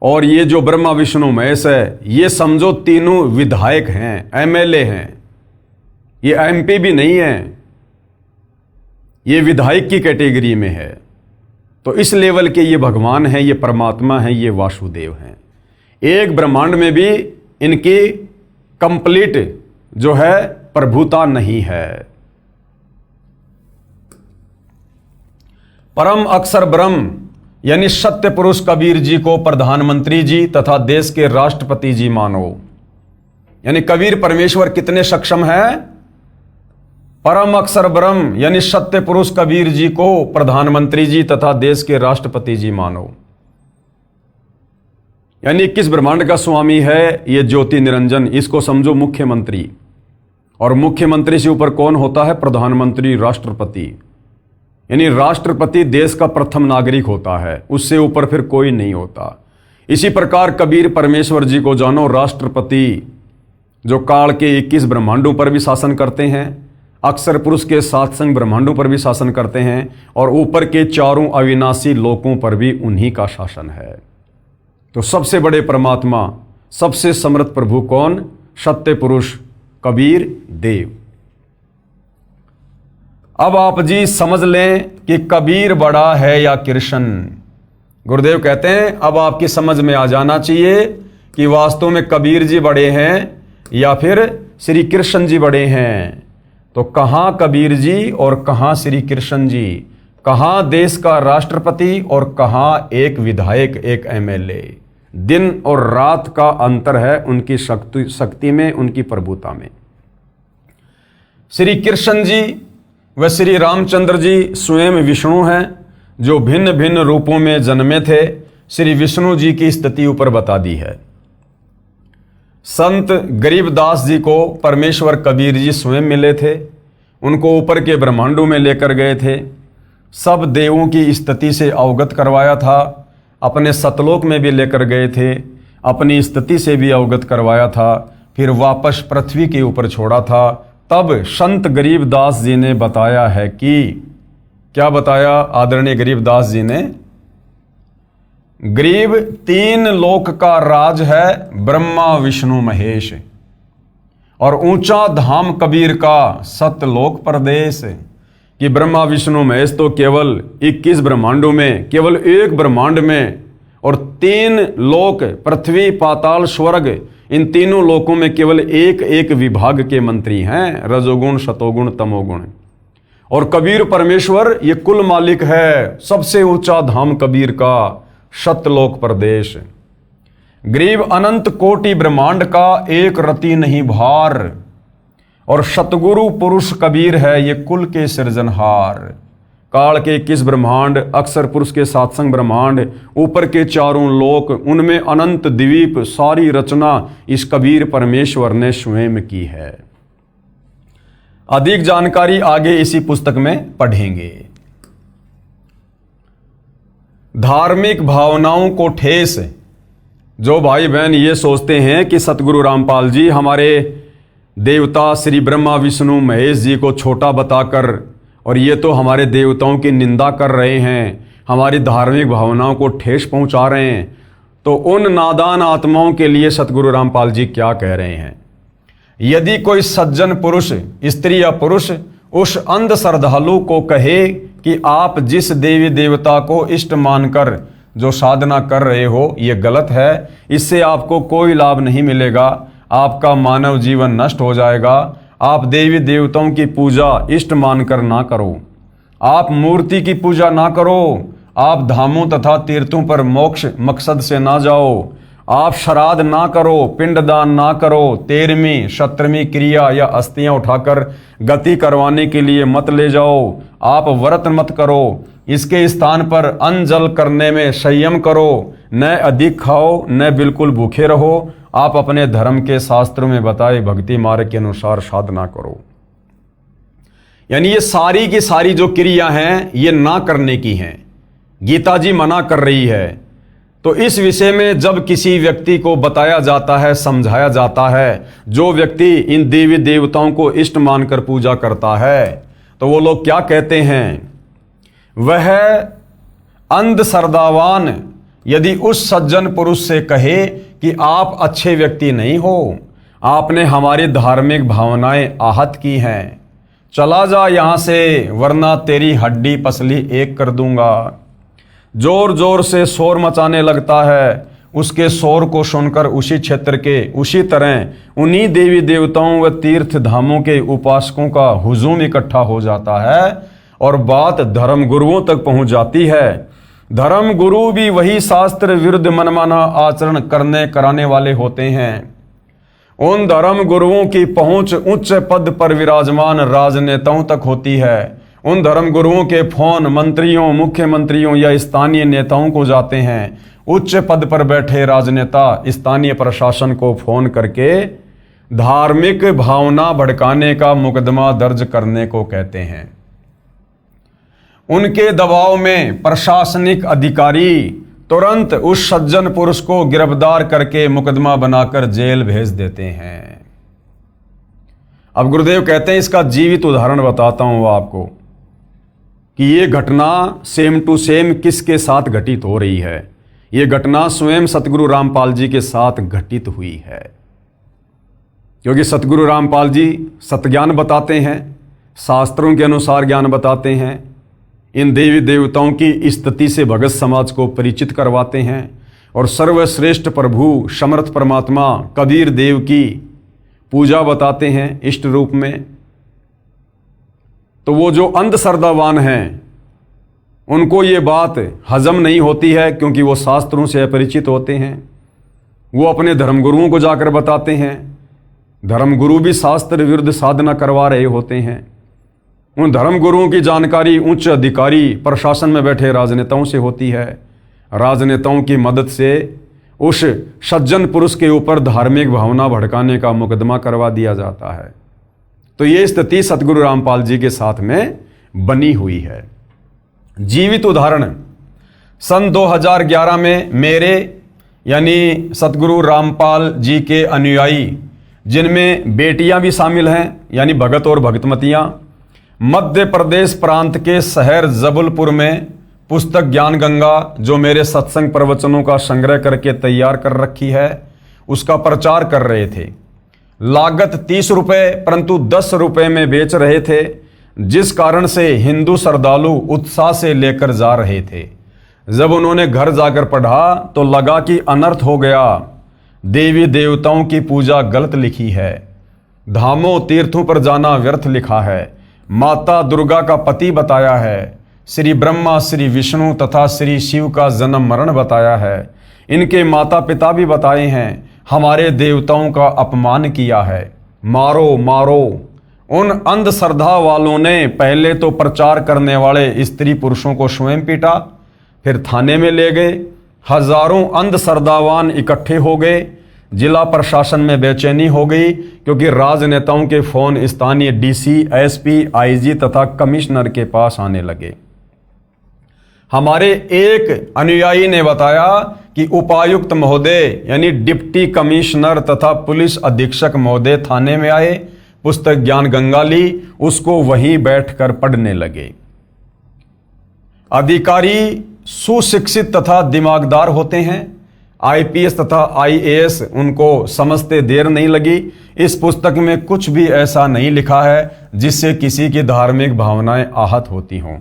A: और ये जो ब्रह्मा विष्णु महेश है ये समझो तीनों विधायक हैं, एमएलए हैं। ये एमपी भी नहीं है, ये विधायक की कैटेगरी में है। तो इस लेवल के ये भगवान हैं, ये परमात्मा हैं, ये वासुदेव हैं। एक ब्रह्मांड में भी इनकी कंप्लीट जो है प्रभुता नहीं है। परम अक्षर ब्रह्म यानी सत्य पुरुष कबीर जी को प्रधानमंत्री जी तथा देश के राष्ट्रपति जी मानो। यानी कबीर परमेश्वर कितने सक्षम हैं? परम अक्षर ब्रह्म यानी सत्य पुरुष कबीर जी को प्रधानमंत्री जी तथा देश के राष्ट्रपति जी मानो। यानी 21 ब्रह्मांड का स्वामी है ये ज्योति निरंजन, इसको समझो मुख्यमंत्री। और मुख्यमंत्री से ऊपर कौन होता है? प्रधानमंत्री, राष्ट्रपति। यानी राष्ट्रपति देश का प्रथम नागरिक होता है, उससे ऊपर फिर कोई नहीं होता। इसी प्रकार कबीर परमेश्वर जी को जानो राष्ट्रपति, जो काल के 21 ब्रह्मांडों पर भी शासन करते हैं, अक्षर पुरुष के 7 संग ब्रह्मांडों पर भी शासन करते हैं और ऊपर के 4 अविनाशी लोकों पर भी उन्हीं का शासन है। तो सबसे बड़े परमात्मा, सबसे समर्थ प्रभु कौन? सत्य पुरुष कबीर देव। अब आप जी समझ लें कि कबीर बड़ा है या कृष्ण। गुरुदेव कहते हैं अब आपकी समझ में आ जाना चाहिए कि वास्तव में कबीर जी बड़े हैं या फिर श्री कृष्ण जी बड़े हैं। तो कहाँ कबीर जी और कहाँ श्री कृष्ण जी, कहाँ देश का राष्ट्रपति और कहाँ एक विधायक, एक एमएलए। दिन और रात का अंतर है उनकी शक्ति में, उनकी प्रभुता में। श्री कृष्ण जी व श्री रामचंद्र जी स्वयं विष्णु हैं जो भिन्न भिन्न रूपों में जन्मे थे। श्री विष्णु जी की स्थिति ऊपर बता दी है। संत गरीबदास जी को परमेश्वर कबीर जी स्वयं मिले थे, उनको ऊपर के ब्रह्मांडों में लेकर गए थे, सब देवों की स्थिति से अवगत करवाया था, अपने सतलोक में भी लेकर गए थे, अपनी स्थिति से भी अवगत करवाया था, फिर वापस पृथ्वी के ऊपर छोड़ा था। तब संत गरीबदास जी ने बताया है कि क्या बताया आदरणीय गरीबदास जी ने? गरीब तीन लोक का राज है, ब्रह्मा विष्णु महेश, और ऊंचा धाम कबीर का सतलोक प्रदेश। कि ब्रह्मा विष्णु महेश तो केवल 21 ब्रह्मांडों में, केवल एक ब्रह्मांड में, और तीन लोक पृथ्वी पाताल स्वर्ग, इन तीनों लोकों में केवल एक एक विभाग के मंत्री हैं, रजोगुण सतोगुण तमोगुण। और कबीर परमेश्वर ये कुल मालिक है, सबसे ऊंचा धाम कबीर का सतलोक प्रदेश। गरीब अनंत कोटि ब्रह्मांड का एक रति नहीं भार, और सतगुरु पुरुष कबीर है ये कुल के सृजनहार। काल के 21 ब्रह्मांड, अक्षर पुरुष के सातसंग ब्रह्मांड, ऊपर के चारों लोक, उनमें अनंत द्वीप, सारी रचना इस कबीर परमेश्वर ने स्वयं की है। अधिक जानकारी आगे इसी पुस्तक में पढ़ेंगे। धार्मिक भावनाओं को ठेस, जो भाई बहन ये सोचते हैं कि सतगुरु रामपाल जी हमारे देवता श्री ब्रह्मा विष्णु महेश जी को छोटा बताकर और ये तो हमारे देवताओं की निंदा कर रहे हैं, हमारी धार्मिक भावनाओं को ठेस पहुंचा रहे हैं, तो उन नादान आत्माओं के लिए सतगुरु रामपाल जी क्या कह रहे हैं? यदि कोई सज्जन पुरुष, स्त्री या पुरुष, उस अंध श्रद्धालु को कहे कि आप जिस देवी देवता को इष्ट मानकर जो साधना कर रहे हो ये गलत है, इससे आपको कोई लाभ नहीं मिलेगा, आपका मानव जीवन नष्ट हो जाएगा, आप देवी देवताओं की पूजा इष्ट मानकर ना करो, आप मूर्ति की पूजा ना करो, आप धामों तथा तीर्थों पर मोक्ष मकसद से ना जाओ, आप श्राद्ध ना करो, पिंडदान ना करो, 13वीं 17वीं क्रिया या अस्थियां उठाकर गति करवाने के लिए मत ले जाओ, आप व्रत मत करो, इसके स्थान पर अन्न जल करने में संयम करो, न अधिक खाओ न बिल्कुल भूखे रहो, आप अपने धर्म के शास्त्रों में बताए भक्ति मार्ग के अनुसार साधना करो। यानी ये सारी की सारी जो क्रिया हैं ये ना करने की हैं, गीता जी मना कर रही है। तो इस विषय में जब किसी व्यक्ति को बताया जाता है, समझाया जाता है, जो व्यक्ति इन देवी देवताओं को इष्ट मानकर पूजा करता है, तो वो लोग क्या कहते हैं? वह अंध श्रद्धावान यदि उस सज्जन पुरुष से कहे कि आप अच्छे व्यक्ति नहीं हो, आपने हमारी धार्मिक भावनाएं आहत की हैं, चला जा यहां से वरना तेरी हड्डी पसली एक कर दूंगा। जोर जोर से शोर मचाने लगता है, उसके शोर को सुनकर उसी क्षेत्र के उसी तरह उन्हीं देवी देवताओं व तीर्थ धामों के उपासकों का हुजूम इकट्ठा हो जाता है और बात धर्म गुरुओं तक पहुंच जाती है। धर्म गुरु भी वही शास्त्र विरुद्ध मनमाना आचरण करने कराने वाले होते हैं। उन धर्म गुरुओं की पहुंच उच्च पद पर विराजमान राजनेताओं तक होती है। उन धर्म गुरुओं के फोन मंत्रियों, मुख्यमंत्रियों या स्थानीय नेताओं को जाते हैं। उच्च पद पर बैठे राजनेता स्थानीय प्रशासन को फोन करके धार्मिक भावना भड़काने का मुकदमा दर्ज करने को कहते हैं। उनके दबाव में प्रशासनिक अधिकारी तुरंत उस सज्जन पुरुष को गिरफ्तार करके मुकदमा बनाकर जेल भेज देते हैं। अब गुरुदेव कहते हैं, इसका जीवित उदाहरण बताता हूं आपको कि ये घटना सेम टू सेम किसके साथ घटित हो रही है। ये घटना स्वयं सतगुरु रामपाल जी के साथ घटित हुई है। क्योंकि सतगुरु रामपाल जी सतज्ञान बताते हैं, शास्त्रों के अनुसार ज्ञान बताते हैं, इन देवी देवताओं की स्तुति से भगत समाज को परिचित करवाते हैं और सर्वश्रेष्ठ प्रभु समर्थ परमात्मा कबीर देव की पूजा बताते हैं इष्ट रूप में। तो वो जो अंधश्रद्धावान हैं उनको ये बात हजम नहीं होती है, क्योंकि वो शास्त्रों से अपरिचित होते हैं। वो अपने धर्मगुरुओं को जाकर बताते हैं, धर्मगुरु भी शास्त्र विरुद्ध साधना करवा रहे होते हैं। उन धर्मगुरुओं की जानकारी उच्च अधिकारी प्रशासन में बैठे राजनेताओं से होती है। राजनेताओं की मदद से उस सज्जन पुरुष के ऊपर धार्मिक भावना भड़काने का मुकदमा करवा दिया जाता है। तो ये स्थिति सतगुरु रामपाल जी के साथ में बनी हुई है। जीवित उदाहरण, सन 2011 में मेरे यानी सतगुरु रामपाल जी के अनुयायी, जिनमें बेटियां भी शामिल हैं यानी भगत और भगतमतियां, मध्य प्रदेश प्रांत के शहर जबलपुर में पुस्तक ज्ञान गंगा, जो मेरे सत्संग प्रवचनों का संग्रह करके तैयार कर रखी है, उसका प्रचार कर रहे थे। लागत 30 रुपये परंतु 10 रुपये में बेच रहे थे, जिस कारण से हिंदू श्रद्धालु उत्साह से लेकर जा रहे थे। जब उन्होंने घर जाकर पढ़ा तो लगा कि अनर्थ हो गया, देवी देवताओं की पूजा गलत लिखी है, धामों तीर्थों पर जाना व्यर्थ लिखा है, माता दुर्गा का पति बताया है, श्री ब्रह्मा श्री विष्णु तथा श्री शिव का जन्म मरण बताया है, इनके माता पिता भी बताए हैं, हमारे देवताओं का अपमान किया है, मारो मारो। उन अंधश्रद्धा वालों ने पहले तो प्रचार करने वाले स्त्री पुरुषों को स्वयं पीटा, फिर थाने में ले गए। हजारों अंधश्रद्धावान इकट्ठे हो गए। जिला प्रशासन में बेचैनी हो गई, क्योंकि राजनेताओं के फोन स्थानीय डीसी, एसपी, आईजी तथा कमिश्नर के पास आने लगे। हमारे एक अनुयायी ने बताया कि उपायुक्त महोदय यानी डिप्टी कमिश्नर तथा पुलिस अधीक्षक महोदय थाने में आए, पुस्तक ज्ञान गंगा ली, उसको वहीं बैठकर पढ़ने लगे। अधिकारी सुशिक्षित तथा दिमागदार होते हैं, आईपीएस तथा आईएएस, उनको समझते देर नहीं लगी। इस पुस्तक में कुछ भी ऐसा नहीं लिखा है जिससे किसी की धार्मिक भावनाएं आहत होती हों।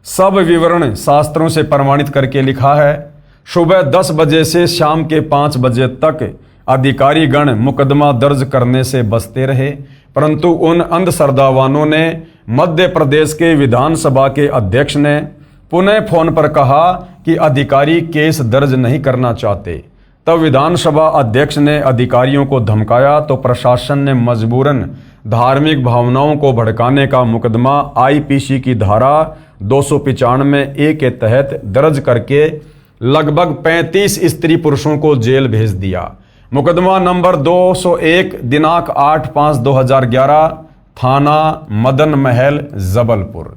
A: सब विवरण शास्त्रों से प्रमाणित करके लिखा है। सुबह 10 बजे से शाम के 5 बजे तक अधिकारीगण मुकदमा दर्ज करने से बचते रहे, परंतु उन अंधश्रद्धावानों ने मध्य प्रदेश के विधानसभा के अध्यक्ष ने पुनः फोन पर कहा कि अधिकारी केस दर्ज नहीं करना चाहते। तब विधानसभा अध्यक्ष ने अधिकारियों को धमकाया तो प्रशासन ने मजबूरन धार्मिक भावनाओं को भड़काने का मुकदमा आईपीसी की धारा 295A के तहत दर्ज करके लगभग 35 स्त्री पुरुषों को जेल भेज दिया। मुकदमा नंबर 201 दिनांक 8/5/2011, थाना मदन महल जबलपुर।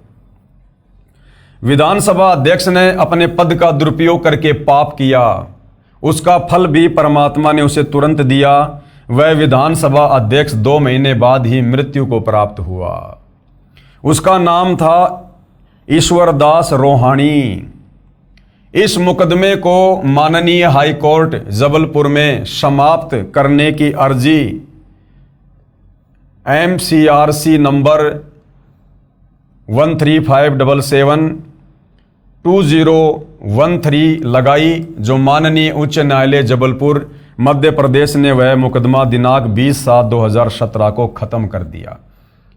A: विधानसभा अध्यक्ष ने अपने पद का दुरुपयोग करके पाप किया, उसका फल भी परमात्मा ने उसे तुरंत दिया। वह विधानसभा अध्यक्ष 2 महीने बाद ही मृत्यु को प्राप्त हुआ। उसका नाम था ईश्वरदास रोहाणी। इस मुकदमे को माननीय हाई कोर्ट जबलपुर में समाप्त करने की अर्जी MCRC नंबर 13577/2013 लगाई, जो माननीय उच्च न्यायालय जबलपुर मध्य प्रदेश ने वह मुकदमा दिनांक 20/7/2017 को खत्म कर दिया,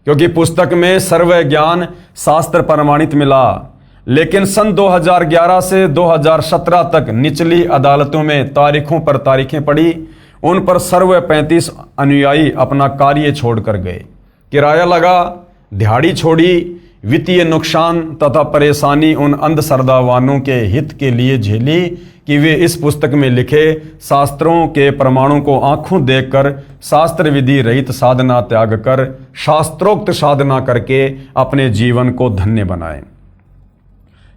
A: क्योंकि पुस्तक में सर्व ज्ञान शास्त्र प्रमाणित मिला। लेकिन सन 2011 से 2017 तक निचली अदालतों में तारीखों पर तारीखें पड़ी, उन पर सर्व 35 अनुयायी अपना कार्य छोड़कर गए। किराया लगा, दिहाड़ी छोड़ी, वित्तीय नुकसान तथा परेशानी उन अंधश्रद्धावानों के हित के लिए झेली कि वे इस पुस्तक में लिखे शास्त्रों के प्रमाणों को आंखों देखकर शास्त्र विधि रहित साधना त्याग कर शास्त्रोक्त साधना करके अपने जीवन को धन्य बनाएं।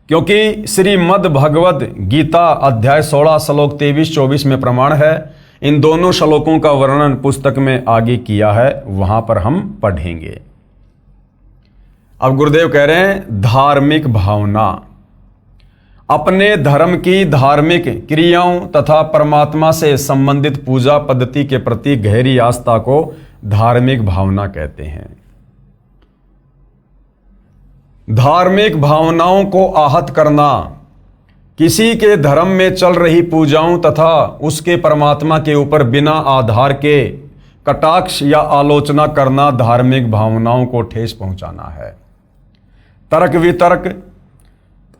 A: क्योंकि श्रीमद् भगवद गीता अध्याय 16 श्लोक 23-24 में प्रमाण है। इन दोनों श्लोकों का वर्णन पुस्तक में आगे किया है, वहां पर हम पढ़ेंगे। अब गुरुदेव कह रहे हैं धार्मिक भावना, अपने धर्म की धार्मिक क्रियाओं तथा परमात्मा से संबंधित पूजा पद्धति के प्रति गहरी आस्था को धार्मिक भावना कहते हैं। धार्मिक भावनाओं को आहत करना, किसी के धर्म में चल रही पूजाओं तथा उसके परमात्मा के ऊपर बिना आधार के कटाक्ष या आलोचना करना धार्मिक भावनाओं को ठेस पहुंचाना है। तर्क वितर्क,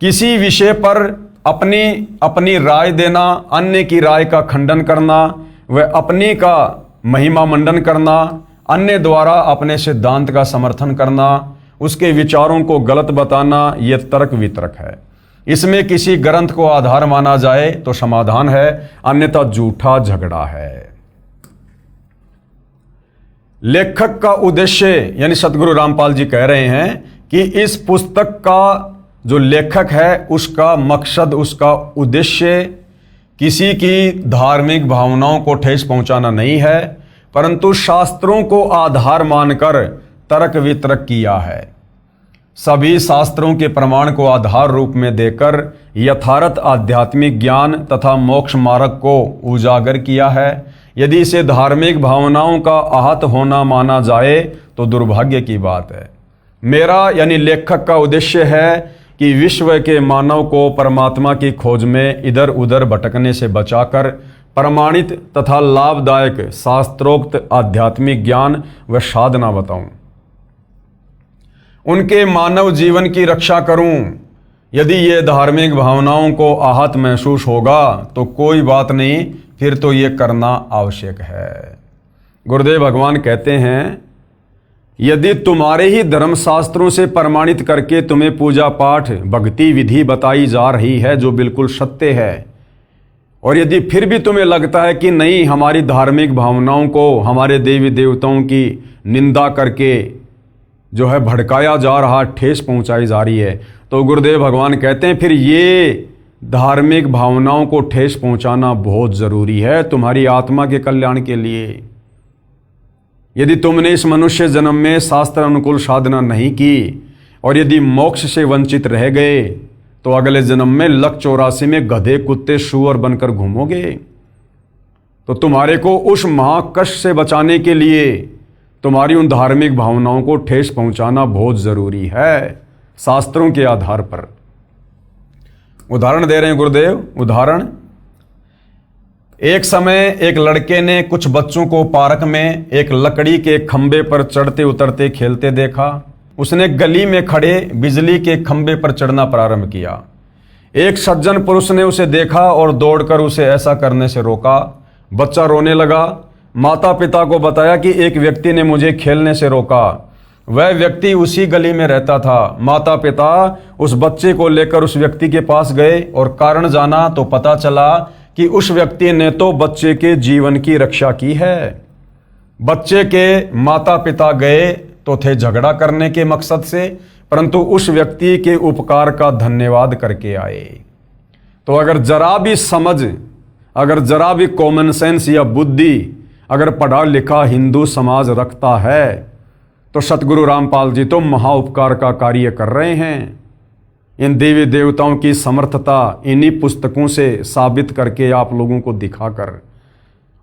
A: किसी विषय पर अपनी राय देना, अन्य की राय का खंडन करना व अपनी का महिमा मंडन करना, अन्य द्वारा अपने सिद्धांत का समर्थन करना, उसके विचारों को गलत बताना, यह तर्क वितर्क है। इसमें किसी ग्रंथ को आधार माना जाए तो समाधान है, अन्यथा झूठा झगड़ा है। लेखक का उद्देश्य, यानी सतगुरु रामपाल जी कह रहे हैं कि इस पुस्तक का जो लेखक है उसका मकसद, उसका उद्देश्य किसी की धार्मिक भावनाओं को ठेस पहुंचाना नहीं है, परंतु शास्त्रों को आधार मानकर तर्क वितर्क किया है। सभी शास्त्रों के प्रमाण को आधार रूप में देकर यथार्थ आध्यात्मिक ज्ञान तथा मोक्ष मार्ग को उजागर किया है। यदि इसे धार्मिक भावनाओं का आहत होना माना जाए तो दुर्भाग्य की बात है। मेरा यानी लेखक का उद्देश्य है कि विश्व के मानव को परमात्मा की खोज में इधर उधर भटकने से बचाकर प्रमाणित तथा लाभदायक शास्त्रोक्त आध्यात्मिक ज्ञान व साधना बताऊं, उनके मानव जीवन की रक्षा करूं। यदि ये धार्मिक भावनाओं को आहत महसूस होगा तो कोई बात नहीं, फिर तो ये करना आवश्यक है। गुरुदेव भगवान कहते हैं, यदि तुम्हारे ही धर्मशास्त्रों से प्रमाणित करके तुम्हें पूजा पाठ भक्ति विधि बताई जा रही है जो बिल्कुल सत्य है, और यदि फिर भी तुम्हें लगता है कि नहीं, हमारी धार्मिक भावनाओं को हमारे देवी देवताओं की निंदा करके जो है भड़काया जा रहा, ठेस पहुंचाई जा रही है, तो गुरुदेव भगवान कहते हैं फिर ये धार्मिक भावनाओं को ठेस पहुंचाना बहुत जरूरी है तुम्हारी आत्मा के कल्याण के लिए। यदि तुमने इस मनुष्य जन्म में शास्त्र अनुकूल साधना नहीं की और यदि मोक्ष से वंचित रह गए तो अगले जन्म में लक 84 में गधे कुत्ते सूअर बनकर घूमोगे। तो तुम्हारे को उस महाकष्ट से बचाने के लिए तुम्हारी उन धार्मिक भावनाओं को ठेस पहुंचाना बहुत जरूरी है, शास्त्रों के आधार पर। उदाहरण दे रहे हैं गुरुदेव। उदाहरण, एक समय एक लड़के ने कुछ बच्चों को पार्क में एक लकड़ी के खंबे पर चढ़ते उतरते खेलते देखा। उसने गली में खड़े बिजली के खंबे पर चढ़ना प्रारंभ किया। एक सज्जन पुरुष ने उसे देखा और दौड़कर उसे ऐसा करने से रोका। बच्चा रोने लगा। माता पिता को बताया कि एक व्यक्ति ने मुझे खेलने से रोका। वह व्यक्ति उसी गली में रहता था। माता पिता उस बच्चे को लेकर उस व्यक्ति के पास गए और कारण जाना तो पता चला कि उस व्यक्ति ने तो बच्चे के जीवन की रक्षा की है। बच्चे के माता पिता गए तो थे झगड़ा करने के मकसद से, परंतु उस व्यक्ति के उपकार का धन्यवाद करके आए। तो अगर जरा भी समझ, अगर जरा भी कॉमन सेंस या बुद्धि अगर पढ़ा लिखा हिंदू समाज रखता है तो सतगुरु रामपाल जी तो महाउपकार का कार्य कर रहे हैं। इन देवी देवताओं की समर्थता इन्हीं पुस्तकों से साबित करके आप लोगों को दिखाकर,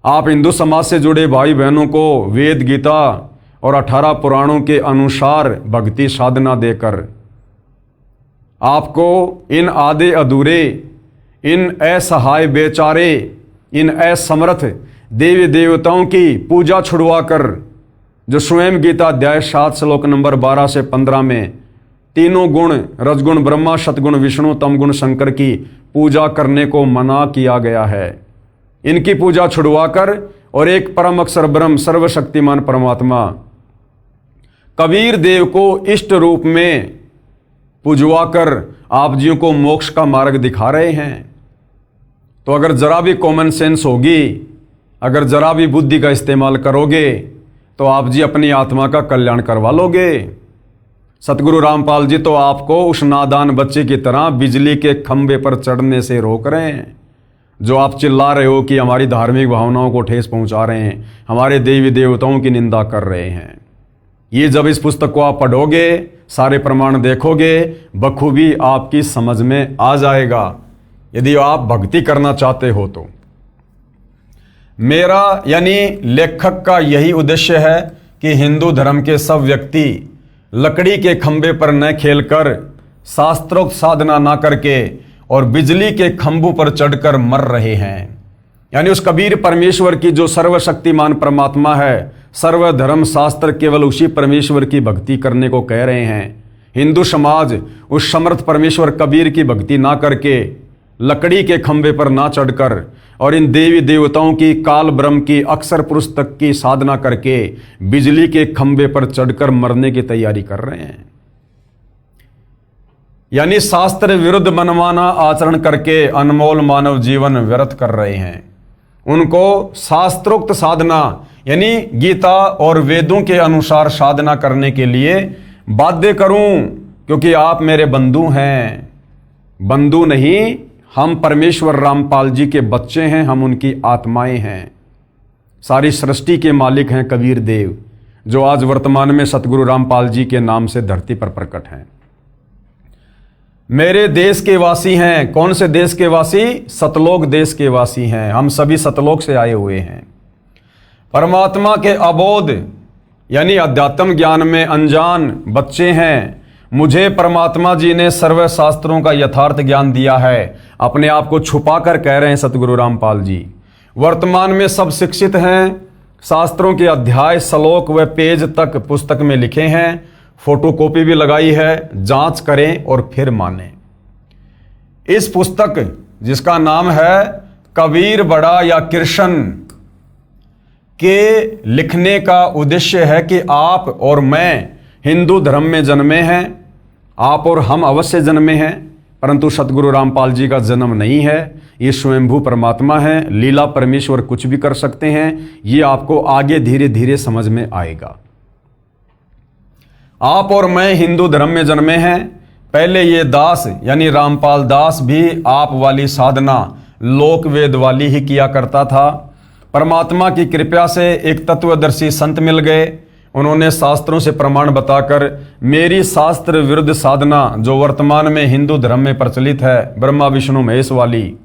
A: आप हिंदू समाज से जुड़े भाई बहनों को वेद गीता और 18 पुराणों के अनुसार भक्ति साधना देकर आपको इन आधे अधूरे, इन असहाय बेचारे, इन असमर्थ देवी देवताओं की पूजा छुड़वाकर, जो स्वयं गीता अध्याय 7 श्लोक नंबर 12 से 15 में तीनों गुण रजगुण ब्रह्मा, सतगुण विष्णु, तमगुण शंकर की पूजा करने को मना किया गया है, इनकी पूजा छुड़वाकर और एक परम अक्षर ब्रह्म सर्वशक्तिमान परमात्मा कबीर देव को इष्ट रूप में पूजवाकर आप जियों को मोक्ष का मार्ग दिखा रहे हैं। तो अगर जरा भी कॉमन सेंस होगी, अगर जरा भी बुद्धि का इस्तेमाल करोगे तो आप जी अपनी आत्मा का कल्याण करवा लोगे। सतगुरु रामपाल जी तो आपको उस नादान बच्चे की तरह बिजली के खंबे पर चढ़ने से रोक रहे हैं, जो आप चिल्ला रहे हो कि हमारी धार्मिक भावनाओं को ठेस पहुंचा रहे हैं, हमारे देवी देवताओं की निंदा कर रहे हैं। ये जब इस पुस्तक को आप पढ़ोगे, सारे प्रमाण देखोगे, बखूबी आपकी समझ में आ जाएगा, यदि आप भक्ति करना चाहते हो तो। मेरा यानी लेखक का यही उद्देश्य है कि हिंदू धर्म के सब व्यक्ति लकड़ी के खंभे पर न खेलकर, शास्त्रोक्त साधना ना करके और बिजली के खंभों पर चढ़कर मर रहे हैं। यानी उस कबीर परमेश्वर की जो सर्वशक्तिमान परमात्मा है, सर्वधर्म शास्त्र केवल उसी परमेश्वर की भक्ति करने को कह रहे हैं। हिंदू समाज उस समर्थ परमेश्वर कबीर की भक्ति ना करके, लकड़ी के खंभे पर ना चढ़कर और इन देवी देवताओं की, काल ब्रह्म की, अक्षर पुरुष तक की साधना करके बिजली के खंभे पर चढ़कर मरने की तैयारी कर रहे हैं। यानी शास्त्र विरुद्ध मनमाना आचरण करके अनमोल मानव जीवन व्यर्थ कर रहे हैं। उनको शास्त्रोक्त साधना यानी गीता और वेदों के अनुसार साधना करने के लिए बाध्य करूं, क्योंकि आप मेरे बंधु हैं। बंधु नहीं, हम परमेश्वर रामपाल जी के बच्चे हैं, हम उनकी आत्माएं हैं। सारी सृष्टि के मालिक हैं कबीर देव, जो आज वर्तमान में सतगुरु रामपाल जी के नाम से धरती पर प्रकट हैं। मेरे देश के वासी हैं। कौन से देश के वासी? सतलोक देश के वासी हैं। हम सभी सतलोक से आए हुए हैं। परमात्मा के अबोध यानी अध्यात्म ज्ञान में अनजान बच्चे हैं। मुझे परमात्मा जी ने सर्व शास्त्रों का यथार्थ ज्ञान दिया है। अपने आप को छुपा कर कह रहे हैं सतगुरु रामपाल जी। वर्तमान में सब शिक्षित हैं। शास्त्रों के अध्याय, श्लोक व पेज तक पुस्तक में लिखे हैं। फोटोकॉपी भी लगाई है। जांच करें और फिर मानें। इस पुस्तक जिसका नाम है कबीर बड़ा या कृष्ण के लिखने का उद्देश्य है कि आप और मैं हिंदू धर्म में जन्मे हैं। आप और हम अवश्य जन्मे हैं, परंतु सतगुरु रामपाल जी का जन्म नहीं है। ये स्वयंभू परमात्मा है। लीला परमेश्वर कुछ भी कर सकते हैं। ये आपको आगे धीरे धीरे समझ में आएगा। आप और मैं हिंदू धर्म में जन्मे हैं। पहले ये दास यानी रामपाल दास भी आप वाली साधना लोक वेद वाली ही किया करता था। परमात्मा की कृपा से एक तत्वदर्शी संत मिल गए। उन्होंने शास्त्रों से प्रमाण बताकर मेरी शास्त्र विरुद्ध साधना, जो वर्तमान में हिंदू धर्म में प्रचलित है, ब्रह्मा विष्णु महेश वाली,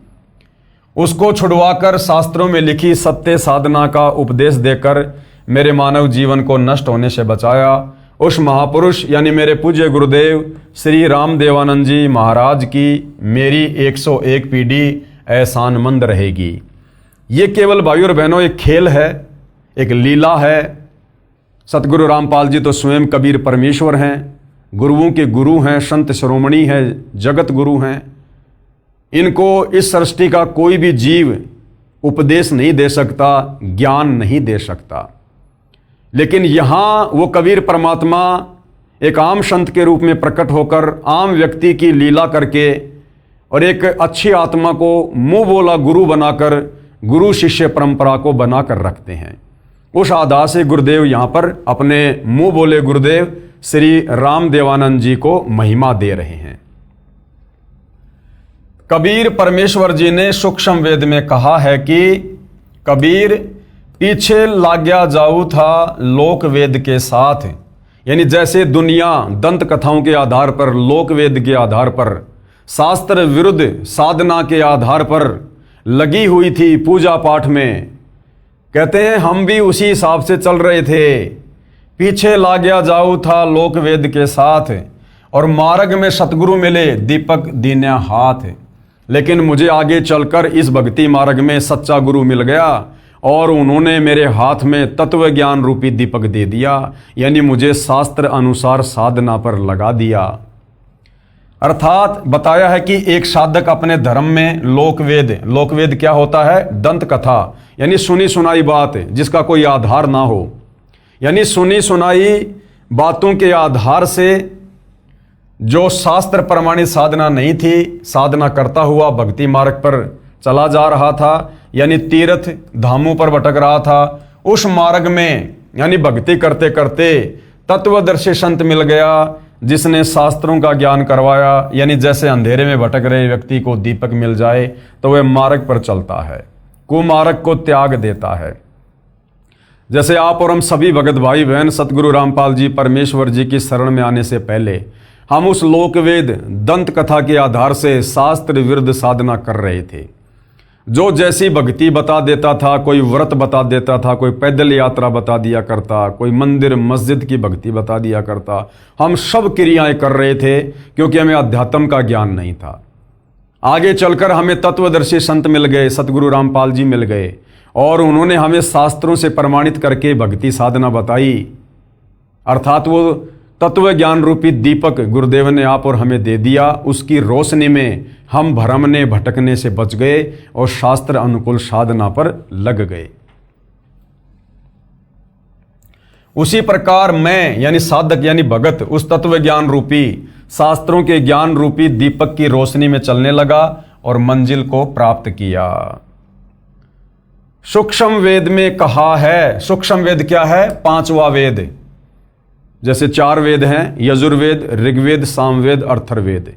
A: उसको छुड़वाकर शास्त्रों में लिखी सत्य साधना का उपदेश देकर मेरे मानव जीवन को नष्ट होने से बचाया। उस महापुरुष यानी मेरे पूज्य गुरुदेव श्री राम देवानंद जी महाराज की मेरी 101 पीढ़ी एहसानमंद रहेगी। ये केवल भाइयों और बहनों एक खेल है, एक लीला है। सतगुरु रामपाल जी तो स्वयं कबीर परमेश्वर हैं, गुरुओं के गुरु हैं, संत शिरोमणि हैं, जगत गुरु हैं। इनको इस सृष्टि का कोई भी जीव उपदेश नहीं दे सकता, ज्ञान नहीं दे सकता। लेकिन यहाँ वो कबीर परमात्मा एक आम संत के रूप में प्रकट होकर आम व्यक्ति की लीला करके और एक अच्छी आत्मा को मुंह बोला गुरु बनाकर गुरु शिष्य परंपरा को बनाकर रखते हैं। उस आधार से गुरुदेव यहाँ पर अपने मुंह बोले गुरुदेव श्री राम देवानंद जी को महिमा दे रहे हैं। कबीर परमेश्वर जी ने सूक्ष्म वेद में कहा है कि कबीर पीछे लाग्या जाऊ था लोक वेद के साथ। यानी जैसे दुनिया दंत कथाओं के आधार पर, लोक वेद के आधार पर, शास्त्र विरुद्ध साधना के आधार पर लगी हुई थी पूजा पाठ में, कहते हैं हम भी उसी हिसाब से चल रहे थे। पीछे लाग्या जाऊ था लोक वेद के साथ और मार्ग में सतगुरु मिले दीपक दीन्या हाथ। लेकिन मुझे आगे चलकर इस भक्ति मार्ग में सच्चा गुरु मिल गया और उन्होंने मेरे हाथ में तत्व ज्ञान रूपी दीपक दे दिया। यानी मुझे शास्त्र अनुसार साधना पर लगा दिया। अर्थात बताया है कि एक साधक अपने धर्म में लोकवेद क्या होता है? दंत कथा, यानी सुनी सुनाई बात जिसका कोई आधार ना हो। यानी सुनी सुनाई बातों के आधार से जो शास्त्र प्रमाणित साधना नहीं थी, साधना करता हुआ भक्ति मार्ग पर चला जा रहा था, यानी तीर्थ धामों पर भटक रहा था। उस मार्ग में यानी भक्ति करते करते तत्वदर्शी संत मिल गया जिसने शास्त्रों का ज्ञान करवाया। यानी जैसे अंधेरे में भटक रहे व्यक्ति को दीपक मिल जाए तो वह मार्ग पर चलता है, कुमार्ग को त्याग देता है। जैसे आप और हम सभी भगत भाई बहन सतगुरु रामपाल जी परमेश्वर जी की शरण में आने से पहले हम उस लोकवेद दंत कथा के आधार से शास्त्र विरुद्ध साधना कर रहे थे। जो जैसी भक्ति बता देता था, कोई व्रत बता देता था, कोई पैदल यात्रा बता दिया करता, कोई मंदिर मस्जिद की भक्ति बता दिया करता। हम सब क्रियाएं कर रहे थे क्योंकि हमें अध्यात्म का ज्ञान नहीं था। आगे चलकर हमें तत्वदर्शी संत मिल गए, सतगुरु रामपाल जी मिल गए, और उन्होंने हमें शास्त्रों से प्रमाणित करके भक्ति साधना बताई। अर्थात वो तत्व ज्ञान रूपी दीपक गुरुदेव ने आप और हमें दे दिया। उसकी रोशनी में हम भ्रमने भटकने से बच गए और शास्त्र अनुकूल साधना पर लग गए। उसी प्रकार मैं यानी साधक यानी भगत उस तत्व ज्ञान रूपी शास्त्रों के ज्ञान रूपी दीपक की रोशनी में चलने लगा और मंजिल को प्राप्त किया। सूक्ष्म वेद में कहा है, सूक्ष्म वेद क्या है? पांचवा वेद। जैसे 4 वेद हैं, यजुर्वेद, ऋग्वेद, सामवेद, अथर्ववेद।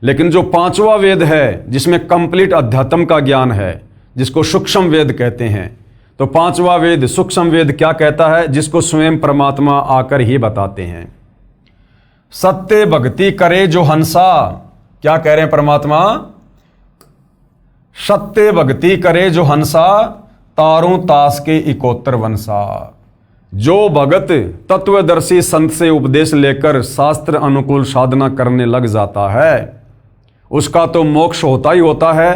A: लेकिन जो पांचवा वेद है जिसमें कंप्लीट अध्यात्म का ज्ञान है, जिसको सूक्ष्म वेद कहते हैं, तो पांचवा वेद सूक्ष्म वेद क्या कहता है? जिसको स्वयं परमात्मा आकर ही बताते हैं। सत्य भक्ति करे जो हंसा, क्या कह रहे हैं परमात्मा? सत्य भक्ति करे जो हंसा, तारों तास के इकोत्तर वंसा। जो भगत तत्वदर्शी संत से उपदेश लेकर शास्त्र अनुकूल साधना करने लग जाता है, उसका तो मोक्ष होता ही होता है।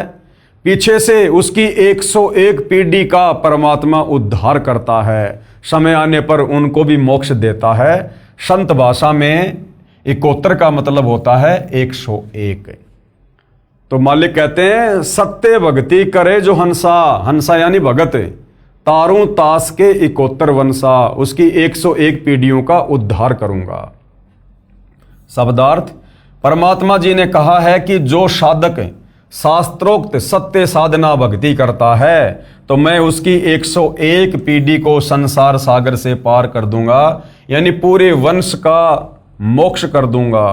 A: पीछे से उसकी 101 पीढ़ी का परमात्मा उद्धार करता है। समय आने पर उनको भी मोक्ष देता है। संत भाषा में इकोत्तर का मतलब होता है 101। तो मालिक कहते हैं सत्य भक्ति करे जो हंसा, हंसा यानी भगत, तारों तास के इकोत्तर वंशा, उसकी 101 पीढ़ियों का उद्धार करूंगा। शब्दार्थ, परमात्मा जी ने कहा है कि जो साधक शास्त्रोक्त सत्य साधना भक्ति करता है तो मैं उसकी 101 पीढ़ी को संसार सागर से पार कर दूंगा, यानी पूरे वंश का मोक्ष कर दूंगा।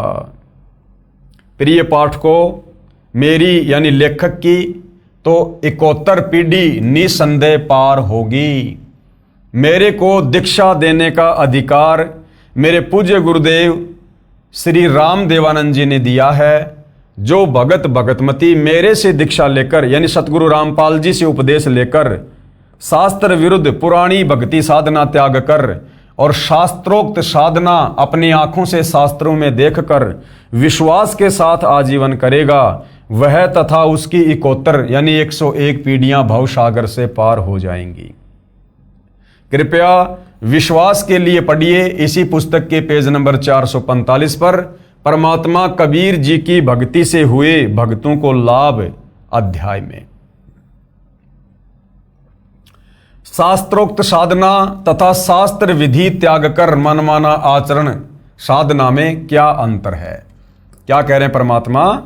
A: प्रिय पाठकों, मेरी यानी लेखक की तो 71 पीढ़ी निसंदेह पार होगी। मेरे को दीक्षा देने का अधिकार मेरे पूज्य गुरुदेव श्री राम देवानंद जी ने दिया है। जो भगत भगतमती मेरे से दीक्षा लेकर यानी सतगुरु रामपाल जी से उपदेश लेकर शास्त्र विरुद्ध पुरानी भक्ति साधना त्याग कर और शास्त्रोक्त साधना अपनी आंखों से शास्त्रों में देखकर विश्वास के साथ आजीवन करेगा, वह तथा उसकी इकोत्तर यानी 101 पीढ़ियां भवसागर से पार हो जाएंगी। कृपया विश्वास के लिए पढ़िए इसी पुस्तक के पेज नंबर 445 पर परमात्मा कबीर जी की भक्ति से हुए भक्तों को लाभ अध्याय में। शास्त्रोक्त साधना तथा शास्त्र विधि त्याग कर मनमाना आचरण साधना में क्या अंतर है? क्या कह रहे हैं परमात्मा?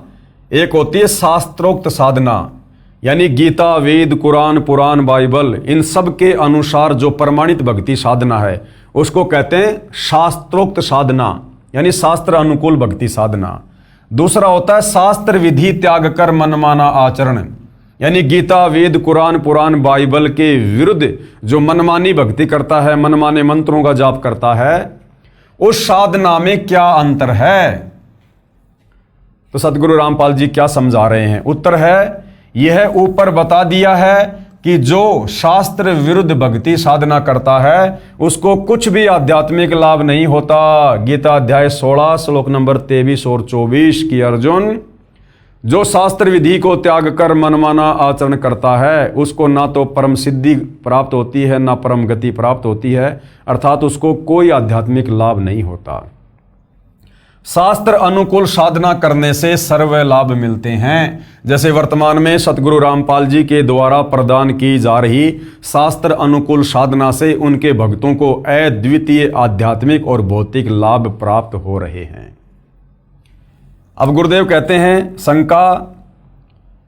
A: एक होती है शास्त्रोक्त साधना, यानी गीता, वेद, कुरान, पुराण, बाइबल, इन सब के अनुसार जो प्रमाणित भक्ति साधना है उसको कहते हैं शास्त्रोक्त साधना, यानी शास्त्र अनुकूल भक्ति साधना। दूसरा होता है शास्त्र विधि त्याग कर मनमाना आचरण, यानी गीता, वेद, कुरान, पुराण, बाइबल के विरुद्ध जो मनमानी भक्ति करता है, मनमाने मंत्रों का जाप करता है, उस साधना में क्या अंतर है? तो सतगुरु रामपाल जी क्या समझा रहे हैं? उत्तर है यह ऊपर बता दिया है कि जो शास्त्र विरुद्ध भक्ति साधना करता है उसको कुछ भी आध्यात्मिक लाभ नहीं होता। गीता अध्याय 16 श्लोक नंबर 23 और 24 की अर्जुन, जो शास्त्र विधि को त्याग कर मनमाना आचरण करता है उसको ना तो परम सिद्धि प्राप्त होती है ना परम गति प्राप्त होती है, अर्थात उसको कोई आध्यात्मिक लाभ नहीं होता। शास्त्र अनुकूल साधना करने से सर्व लाभ मिलते हैं। जैसे वर्तमान में सतगुरु रामपाल जी के द्वारा प्रदान की जा रही शास्त्र अनुकूल साधना से उनके भक्तों को अद्वितीय आध्यात्मिक और भौतिक लाभ प्राप्त हो रहे हैं। अब गुरुदेव कहते हैं शंका,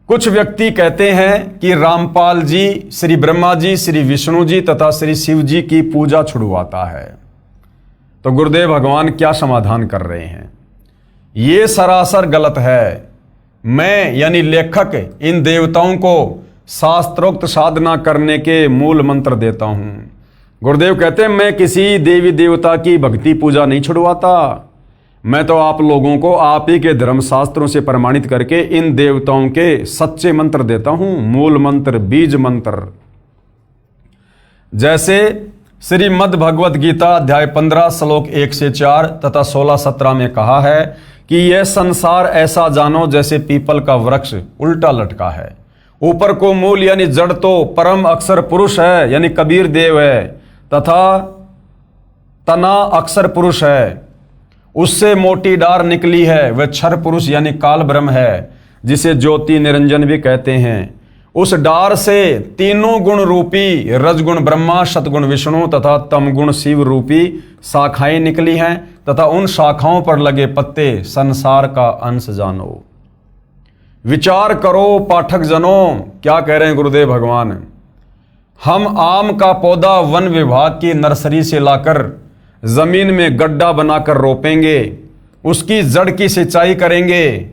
A: कुछ व्यक्ति कहते हैं कि रामपाल जी श्री ब्रह्मा जी, श्री विष्णु जी तथा श्री शिव जी की पूजा छुड़वाता है। तो गुरुदेव भगवान क्या समाधान कर रहे हैं? ये सरासर गलत है। मैं यानी लेखक इन देवताओं को शास्त्रोक्त साधना करने के मूल मंत्र देता हूं। गुरुदेव कहते हैं मैं किसी देवी देवता की भक्ति पूजा नहीं छुड़वाता, मैं तो आप लोगों को आप ही के धर्मशास्त्रों से प्रमाणित करके इन देवताओं के सच्चे मंत्र देता हूं, मूल मंत्र, बीज मंत्र। जैसे श्रीमद् भगवत गीता अध्याय 15 श्लोक 1 से 4 तथा 16-17 में कहा है कि यह संसार ऐसा जानो जैसे पीपल का वृक्ष उल्टा लटका है, ऊपर को मूल यानी जड़ तो परम अक्षर पुरुष है यानी कबीर देव है, तथा तना अक्षर पुरुष है, उससे मोटी डार निकली है, वह क्षर पुरुष यानी काल ब्रह्म है, जिसे ज्योति निरंजन भी कहते हैं। उस डार से तीनों गुण रूपी रजगुण ब्रह्मा, सतगुण विष्णु तथा तमगुण शिव रूपी शाखाएं निकली हैं, तथा उन शाखाओं पर लगे पत्ते संसार का अंश जानो। विचार करो पाठक जनों, क्या कह रहे हैं गुरुदेव भगवान। हम आम का पौधा वन विभाग की नर्सरी से लाकर जमीन में गड्ढा बनाकर रोपेंगे, उसकी जड़ की सिंचाई करेंगे।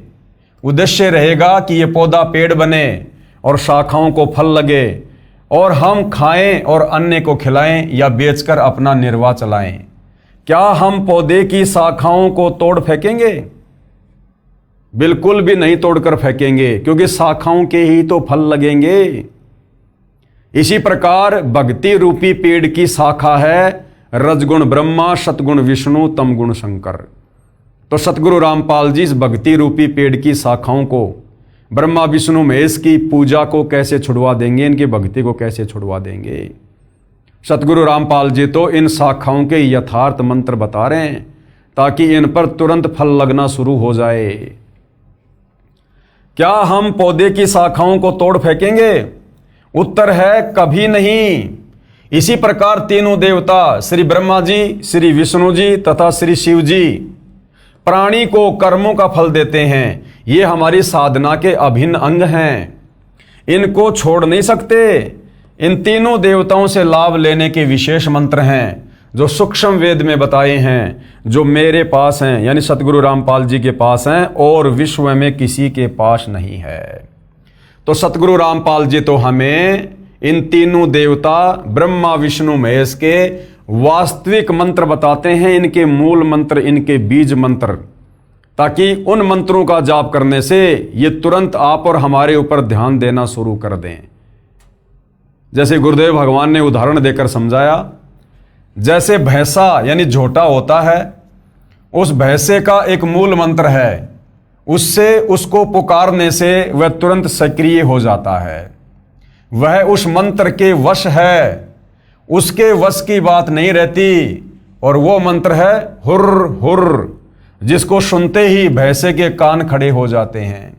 A: उद्देश्य रहेगा कि यह पौधा पेड़ बने और शाखाओं को फल लगे और हम खाएं और अन्य को खिलाएं या बेचकर अपना निर्वाह चलाएं। क्या हम पौधे की शाखाओं को तोड़ फेंकेंगे? बिल्कुल भी नहीं तोड़कर फेंकेंगे, क्योंकि शाखाओं के ही तो फल लगेंगे। इसी प्रकार भक्ति रूपी पेड़ की शाखा है रजगुण ब्रह्मा, सतगुण विष्णु, तमगुण शंकर। तो सतगुरु रामपाल जी इस भक्ति रूपी पेड़ की शाखाओं को, ब्रह्मा विष्णु महेश की पूजा को कैसे छुड़वा देंगे, इनकी भक्ति को कैसे छुड़वा देंगे। सतगुरु रामपाल जी तो इन शाखाओं के यथार्थ मंत्र बता रहे हैं ताकि इन पर तुरंत फल लगना शुरू हो जाए। क्या हम पौधे की शाखाओं को तोड़ फेंकेंगे? उत्तर है कभी नहीं। इसी प्रकार तीनों देवता श्री ब्रह्मा जी, श्री विष्णु जी तथा श्री शिव जी प्राणी को कर्मों का फल देते हैं। ये हमारी साधना के अभिन्न अंग हैं, इनको छोड़ नहीं सकते। इन तीनों देवताओं से लाभ लेने के विशेष मंत्र हैं जो सूक्ष्म वेद में बताए हैं, जो मेरे पास हैं यानी सतगुरु रामपाल जी के पास हैं और विश्व में किसी के पास नहीं है। तो सतगुरु रामपाल जी तो हमें इन तीनों देवता ब्रह्मा विष्णु महेश के वास्तविक मंत्र बताते हैं, इनके मूल मंत्र, इनके बीज मंत्र, ताकि उन मंत्रों का जाप करने से ये तुरंत आप और हमारे ऊपर ध्यान देना शुरू कर दें। जैसे गुरुदेव भगवान ने उदाहरण देकर समझाया, जैसे भैंसा यानी झोटा होता है, उस भैंसे का एक मूल मंत्र है, उससे उसको पुकारने से वह तुरंत सक्रिय हो जाता है। वह उस मंत्र के वश है, उसके वश की बात नहीं रहती। और वो मंत्र है हुर्र हुर्र, जिसको सुनते ही भैंसे के कान खड़े हो जाते हैं।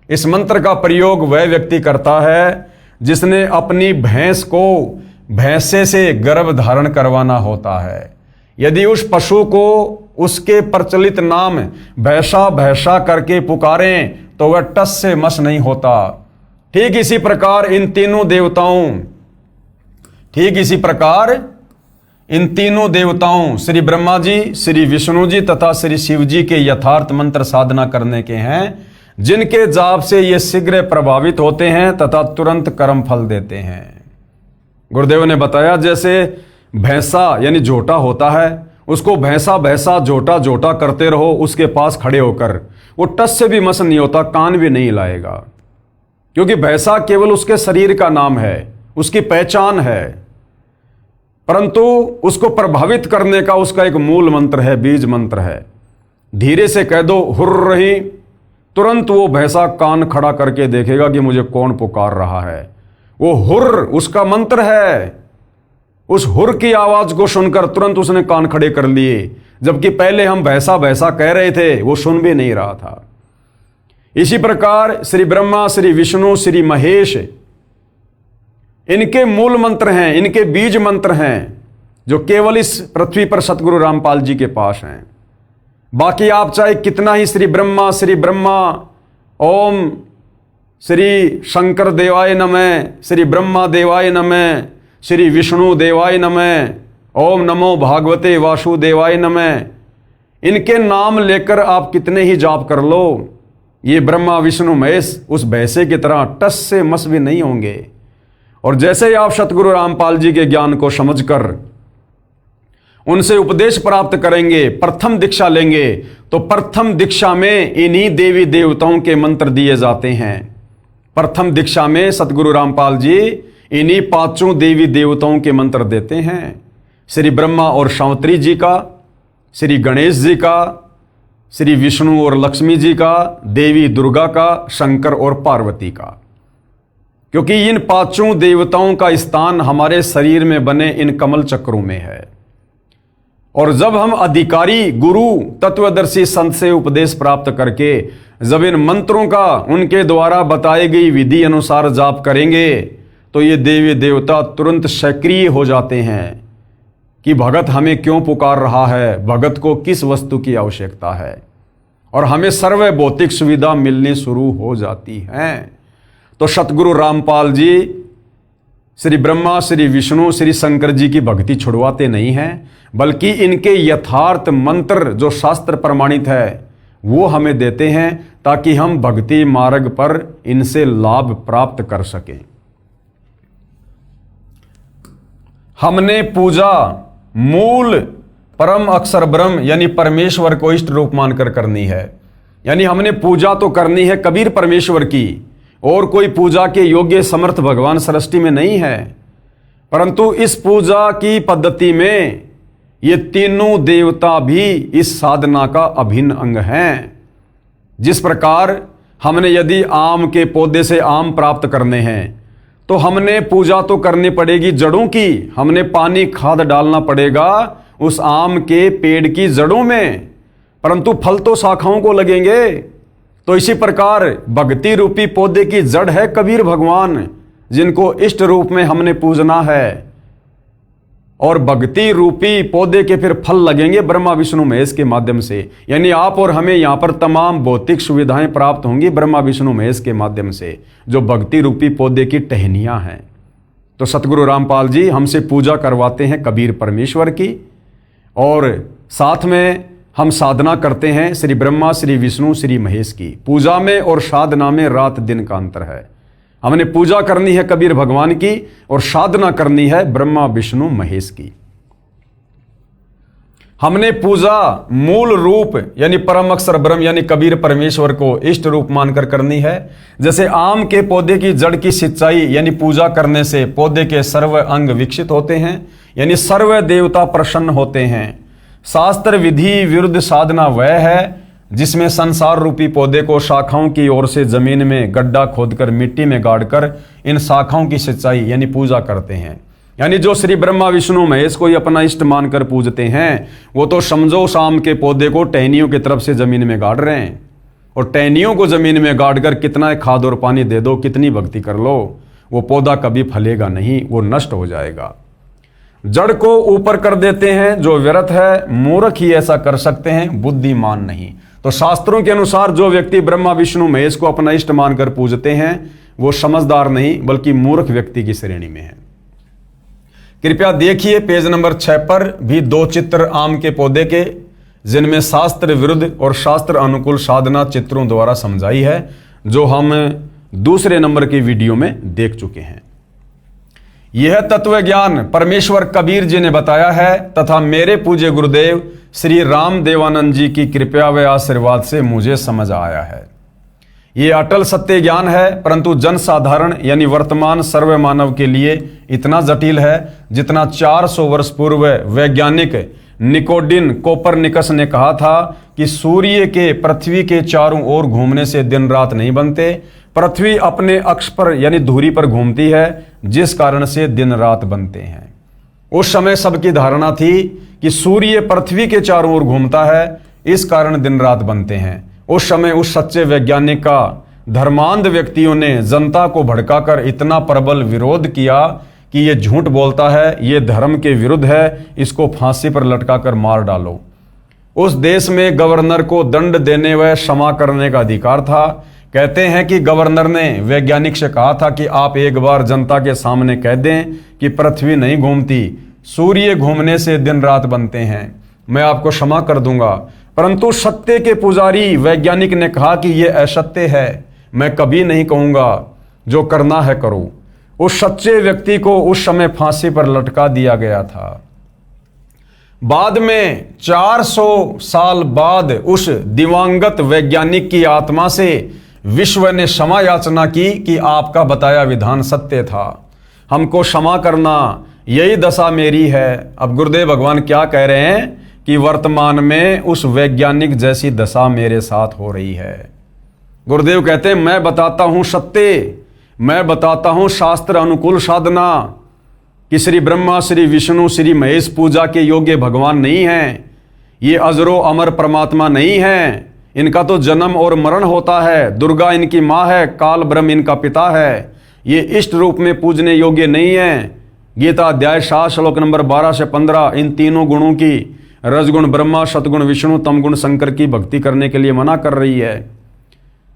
A: इस मंत्र का प्रयोग वह व्यक्ति करता है जिसने अपनी भैंस को भैंसे से गर्भ धारण करवाना होता है। यदि उस पशु को उसके प्रचलित नाम भैंसा भैंसा करके पुकारें तो वह टस से मस नहीं होता। ठीक इसी प्रकार इन तीनों देवताओं श्री ब्रह्मा जी, श्री विष्णु जी तथा श्री शिव जी के यथार्थ मंत्र साधना करने के हैं, जिनके जाप से ये शीघ्र प्रभावित होते हैं तथा तुरंत कर्म फल देते हैं। गुरुदेव ने बताया जैसे भैंसा यानी झोटा होता है, उसको भैंसा भैंसा झोटा झोटा करते रहो उसके पास खड़े होकर, वो टस से भी मस नहीं होता, कान भी नहीं लाएगा, क्योंकि भैंसा केवल उसके शरीर का नाम है, उसकी पहचान है। परंतु उसको प्रभावित करने का उसका एक मूल मंत्र है, बीज मंत्र है। धीरे से कह दो हुर्र रही, तुरंत वो भैंसा कान खड़ा करके देखेगा कि मुझे कौन पुकार रहा है। वो हुर्र उसका मंत्र है। उस हुर्र की आवाज को सुनकर तुरंत उसने कान खड़े कर लिए, जबकि पहले हम भैंसा भैंसा कह रहे थे, वो सुन भी नहीं रहा था। इसी प्रकार श्री ब्रह्मा, श्री विष्णु, श्री महेश, इनके मूल मंत्र हैं, इनके बीज मंत्र हैं, जो केवल इस पृथ्वी पर सतगुरु रामपाल जी के पास हैं। बाकी आप चाहे कितना ही श्री ब्रह्मा ओम श्री शंकर देवाय नमः, श्री ब्रह्मा देवाय नमः, श्री विष्णु देवाय नमः, ओम नमो भागवते वासुदेवाय नमः, इनके नाम लेकर आप कितने ही जाप कर लो, ये ब्रह्मा विष्णु महेश उस भैंसे की तरह टस से मस भी नहीं होंगे। और जैसे ही आप सतगुरु रामपाल जी के ज्ञान को समझकर उनसे उपदेश प्राप्त करेंगे, प्रथम दीक्षा लेंगे, तो प्रथम दीक्षा में इन्हीं देवी देवताओं के मंत्र दिए जाते हैं। प्रथम दीक्षा में सतगुरु रामपाल जी इन्हीं पांचों देवी देवताओं के मंत्र देते हैं। श्री ब्रह्मा और शावत्री जी का, श्री गणेश जी का, श्री विष्णु और लक्ष्मी जी का, देवी दुर्गा का, शंकर और पार्वती का। क्योंकि इन पांचों देवताओं का स्थान हमारे शरीर में बने इन कमल चक्रों में है। और जब हम अधिकारी गुरु तत्वदर्शी संत से उपदेश प्राप्त करके जब इन मंत्रों का उनके द्वारा बताई गई विधि अनुसार जाप करेंगे तो ये देवी देवता तुरंत सक्रिय हो जाते हैं कि भगत हमें क्यों पुकार रहा है, भगत को किस वस्तु की आवश्यकता है, और हमें सर्व भौतिक सुविधा मिलनी शुरू हो जाती है। तो सतगुरु रामपाल जी श्री ब्रह्मा, श्री विष्णु, श्री शंकर जी की भक्ति छुड़वाते नहीं हैं, बल्कि इनके यथार्थ मंत्र जो शास्त्र प्रमाणित है वो हमें देते हैं ताकि हम भक्ति मार्ग पर इनसे लाभ प्राप्त कर सकें। हमने पूजा मूल परम अक्षर ब्रह्म यानी परमेश्वर को इष्ट रूप मानकर करनी है। यानी हमने पूजा तो करनी है कबीर परमेश्वर की, और कोई पूजा के योग्य समर्थ भगवान सृष्टि में नहीं है। परंतु इस पूजा की पद्धति में ये तीनों देवता भी इस साधना का अभिन्न अंग हैं। जिस प्रकार हमने यदि आम के पौधे से आम प्राप्त करने हैं तो हमने पूजा तो करनी पड़ेगी जड़ों की, हमने पानी खाद डालना पड़ेगा उस आम के पेड़ की जड़ों में, परंतु फल तो शाखाओं को लगेंगे। तो इसी प्रकार भक्ति रूपी पौधे की जड़ है कबीर भगवान, जिनको इष्ट रूप में हमने पूजना है, और भक्ति रूपी पौधे के फिर फल लगेंगे ब्रह्मा विष्णु महेश के माध्यम से। यानी आप और हमें यहाँ पर तमाम भौतिक सुविधाएं प्राप्त होंगी ब्रह्मा विष्णु महेश के माध्यम से, जो भक्ति रूपी पौधे की टहनियां हैं। तो सतगुरु रामपाल जी हमसे पूजा करवाते हैं कबीर परमेश्वर की, और साथ में हम साधना करते हैं श्री ब्रह्मा, श्री विष्णु, श्री महेश की। पूजा में और साधना में रात दिन का अंतर है। हमने पूजा करनी है कबीर भगवान की और साधना करनी है ब्रह्मा विष्णु महेश की। हमने पूजा मूल रूप यानी परम अक्षर ब्रह्म यानी कबीर परमेश्वर को इष्ट रूप मानकर करनी है। जैसे आम के पौधे की जड़ की सिंचाई यानी पूजा करने से पौधे के सर्व अंग विकसित होते हैं, यानी सर्व देवता प्रसन्न होते हैं। शास्त्र विधि विरुद्ध साधना वह है जिसमें संसार रूपी पौधे को शाखाओं की ओर से जमीन में गड्ढा खोदकर मिट्टी में गाड़कर इन शाखाओं की सिंचाई यानी पूजा करते हैं। यानी जो श्री ब्रह्मा विष्णु महेश को ही अपना इष्ट मानकर पूजते हैं, वो तो समझो शाम के पौधे को टहनियों की तरफ से जमीन में गाड़ रहे हैं, और टहनियों को जमीन में गाड़कर कितना खाद और पानी दे दो, कितनी भक्ति कर लो, वो पौधा कभी फलेगा नहीं, वो नष्ट हो जाएगा। जड़ को ऊपर कर देते हैं जो व्यर्थ है, मूर्ख ही ऐसा कर सकते हैं, बुद्धिमान नहीं। तो शास्त्रों के अनुसार जो व्यक्ति ब्रह्मा विष्णु महेश को अपना इष्ट मानकर पूजते हैं वो समझदार नहीं बल्कि मूर्ख व्यक्ति की श्रेणी में है। कृपया देखिए पेज नंबर 6 पर भी 2 चित्र आम के पौधे के, जिनमें शास्त्र विरुद्ध और शास्त्र अनुकूल साधना चित्रों द्वारा समझाई है, जो हम दूसरे नंबर की वीडियो में देख चुके हैं। यह तत्व ज्ञान परमेश्वर कबीर जी ने बताया है तथा मेरे पूज्य गुरुदेव श्री राम देवानंद जी की कृपा व आशीर्वाद से मुझे समझ आया है। ये अटल सत्य ज्ञान है, परंतु जनसाधारण यानी वर्तमान सर्व मानव के लिए इतना जटिल है जितना 400 वर्ष पूर्व वैज्ञानिक निकोडिन कोपरनिकस ने कहा था कि सूर्य के पृथ्वी के चारों ओर घूमने से दिन रात नहीं बनते, पृथ्वी अपने अक्ष पर यानी धुरी पर घूमती है, जिस कारण से दिन रात बनते हैं। उस समय सबकी धारणा थी कि सूर्य पृथ्वी के चारों ओर घूमता है, इस कारण दिन रात बनते हैं। उस समय उस सच्चे वैज्ञानिक का धर्मांध व्यक्तियों ने जनता को भड़काकर इतना प्रबल विरोध किया कि ये झूठ बोलता है, ये धर्म के विरुद्ध है, इसको फांसी पर लटकाकर मार डालो। उस देश में गवर्नर को दंड देने व क्षमा करने का अधिकार था। कहते हैं कि गवर्नर ने वैज्ञानिक से कहा था कि आप एक बार जनता के सामने कह दें कि पृथ्वी नहीं घूमती, सूर्य घूमने से दिन रात बनते हैं, मैं आपको क्षमा कर दूंगा। परंतु सत्य के पुजारी वैज्ञानिक ने कहा कि यह असत्य है, मैं कभी नहीं कहूंगा, जो करना है करो। उस सच्चे व्यक्ति को उस समय फांसी पर लटका दिया गया था। बाद में 400 साल बाद उस दिवंगत वैज्ञानिक की आत्मा से विश्व ने क्षमा याचना की कि आपका बताया विधान सत्य था, हमको क्षमा करना, यही दशा मेरी है। अब गुरुदेव भगवान क्या कह रहे हैं कि वर्तमान में उस वैज्ञानिक जैसी दशा मेरे साथ हो रही है। गुरुदेव कहते हैं मैं बताता हूं सत्य, मैं बताता हूं शास्त्र अनुकूल साधना कि श्री ब्रह्मा, श्री विष्णु, श्री महेश पूजा के योग्य भगवान नहीं हैं। ये अजरो अमर परमात्मा नहीं है, इनका तो जन्म और मरण होता है। दुर्गा इनकी माँ है, काल ब्रह्म इनका पिता है। ये इष्ट रूप में पूजने योग्य नहीं है। गीता अध्याय 7 श्लोक नंबर 12 से 15 इन तीनों गुणों की, रजगुण ब्रह्मा, सतगुण विष्णु, तमगुण शंकर की भक्ति करने के लिए मना कर रही है।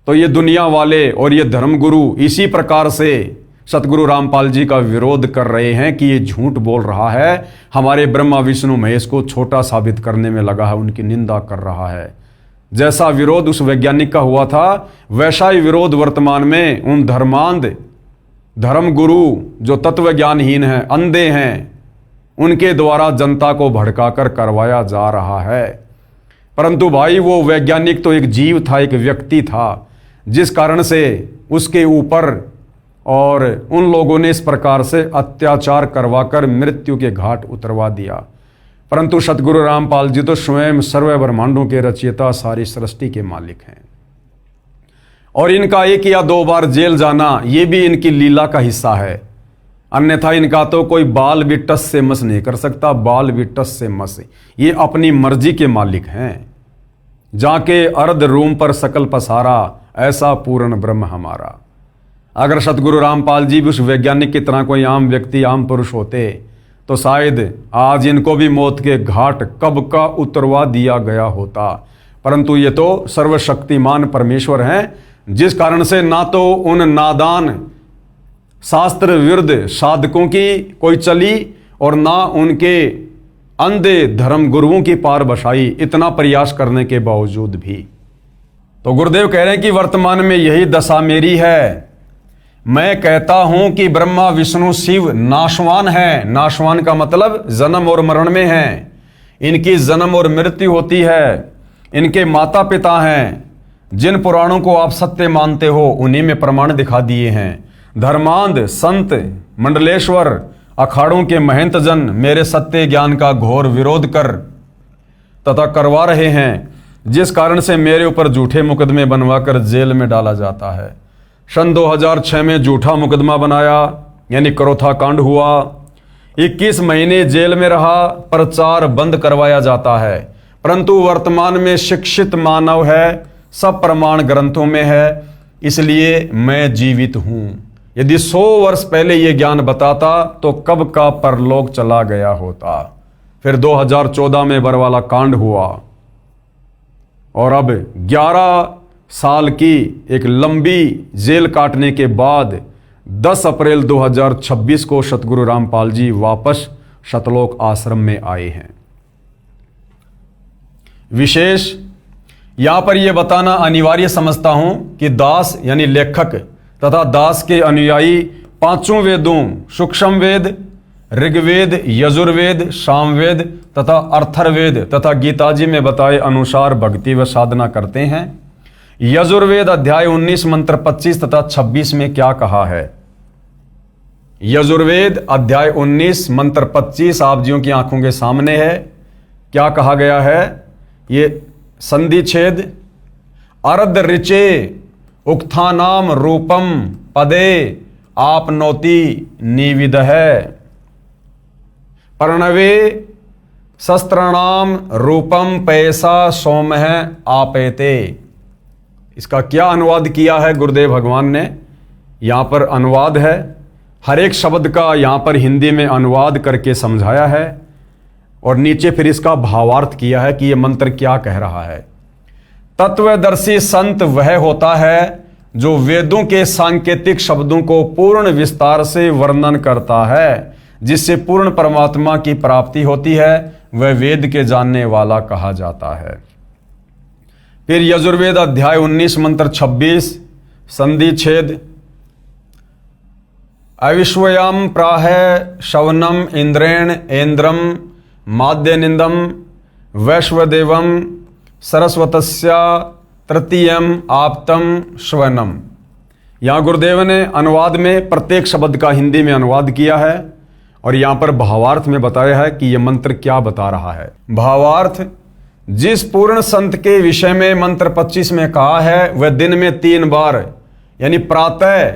A: तो ये दुनिया वाले और ये धर्मगुरु इसी प्रकार से सतगुरु रामपाल जी का विरोध कर रहे हैं कि ये झूठ बोल रहा है, हमारे ब्रह्मा विष्णु महेश को छोटा साबित करने में लगा है, उनकी निंदा कर रहा है। जैसा विरोध उस वैज्ञानिक का हुआ था, वैसा ही विरोध वर्तमान में उन धर्मांध धर्मगुरु जो तत्व ज्ञानहीन हैं, अंधे हैं, उनके द्वारा जनता को भड़काकर करवाया जा रहा है। परंतु भाई वो वैज्ञानिक तो एक जीव था, एक व्यक्ति था, जिस कारण से उसके ऊपर और उन लोगों ने इस प्रकार से अत्याचार करवाकर मृत्यु के घाट उतरवा दिया। परंतु सतगुरु रामपाल जी तो स्वयं सर्व ब्रह्मांडों के रचयिता, सारी सृष्टि के मालिक हैं। और इनका 1 या 2 बार जेल जाना ये भी इनकी लीला का हिस्सा है, अन्यथा इनका तो कोई बाल भी टस से मस नहीं कर सकता। बाल भी टस से मस, ये अपनी मर्जी के मालिक हैं। जाके अर्ध रूम पर सकल पसारा, ऐसा पूर्ण ब्रह्म हमारा। अगर सतगुरु रामपाल जी भी उस वैज्ञानिक की तरह कोई आम व्यक्ति, आम पुरुष होते तो शायद आज इनको भी मौत के घाट कब का उतरवा दिया गया होता। परंतु ये तो सर्वशक्तिमान परमेश्वर हैं, जिस कारण से ना तो उन नादान शास्त्र विरुद्ध साधकों की कोई चली और ना उनके अंधे धर्म गुरुओं की पार बसाई, इतना प्रयास करने के बावजूद भी। तो गुरुदेव कह रहे हैं कि वर्तमान में यही दशा मेरी है। मैं कहता हूं कि ब्रह्मा विष्णु शिव नाशवान है। नाशवान का मतलब जन्म और मरण में है, इनकी जन्म और मृत्यु होती है। इनके माता पिता हैं, जिन पुराणों को आप सत्य मानते हो उन्हीं में प्रमाण दिखा दिए हैं। धर्मांध संत मंडलेश्वर अखाड़ों के महंत जन मेरे सत्य ज्ञान का घोर विरोध कर तथा करवा रहे हैं, जिस कारण से मेरे ऊपर झूठे मुकदमे बनवाकर जेल में डाला जाता है। सन 2006 में झूठा मुकदमा बनाया, यानी करोथा कांड हुआ। 21 महीने जेल में रहा, प्रचार बंद करवाया जाता है। परंतु वर्तमान में शिक्षित मानव है, सब प्रमाण ग्रंथों में है, इसलिए मैं जीवित हूं। यदि 100 वर्ष पहले ये ज्ञान बताता तो कब का परलोक चला गया होता। फिर 2014 में बरवाला कांड हुआ और अब 11 साल की एक लंबी जेल काटने के बाद 10 अप्रैल 2026 को सतगुरु रामपाल जी वापस सतलोक आश्रम में आए हैं। विशेष यहां पर यह बताना अनिवार्य समझता हूं कि दास यानी लेखक तथा दास के अनुयायी 5 वेदों सूक्ष्म वेद, ऋग्वेद, यजुर्वेद, सामवेद तथा अर्थर्वेद तथा गीताजी में बताए अनुसार भक्ति व साधना करते हैं। यजुर्वेद अध्याय 19 मंत्र 25 तथा 26 में क्या कहा है? यजुर्वेद अध्याय 19 मंत्र 25 आप जियों की आंखों के सामने है। क्या कहा गया है? ये संधि छेद अर्ध ऋचे उक्थानाम रूपम पदे आपनोति निविद है प्रणवे शस्त्रणाम रूपम पैसा सोमह आपेते। इसका क्या अनुवाद किया है गुरुदेव भगवान ने? यहां पर अनुवाद है, हर एक शब्द का यहां पर हिंदी में अनुवाद करके समझाया है और नीचे फिर इसका भावार्थ किया है कि यह मंत्र क्या कह रहा है। तत्वदर्शी संत वह होता है जो वेदों के सांकेतिक शब्दों को पूर्ण विस्तार से वर्णन करता है, जिससे पूर्ण परमात्मा की प्राप्ति होती है। वह वेद के जानने वाला कहा जाता है। फिर यजुर्वेद अध्याय 19 मंत्र 26 संधि छेद अविश्वयम प्राह शवनम इंद्रेण इंद्रम माद्यनिंदम वैश्वदेवम सरस्वतस्या तृतीयम आप्तम श्वनम। यहाँ गुरुदेव ने अनुवाद में प्रत्येक शब्द का हिंदी में अनुवाद किया है और यहाँ पर भावार्थ में बताया है कि यह मंत्र क्या बता रहा है। भावार्थ, जिस पूर्ण संत के विषय में मंत्र 25 में कहा है वह दिन में 3 बार यानी प्रातः,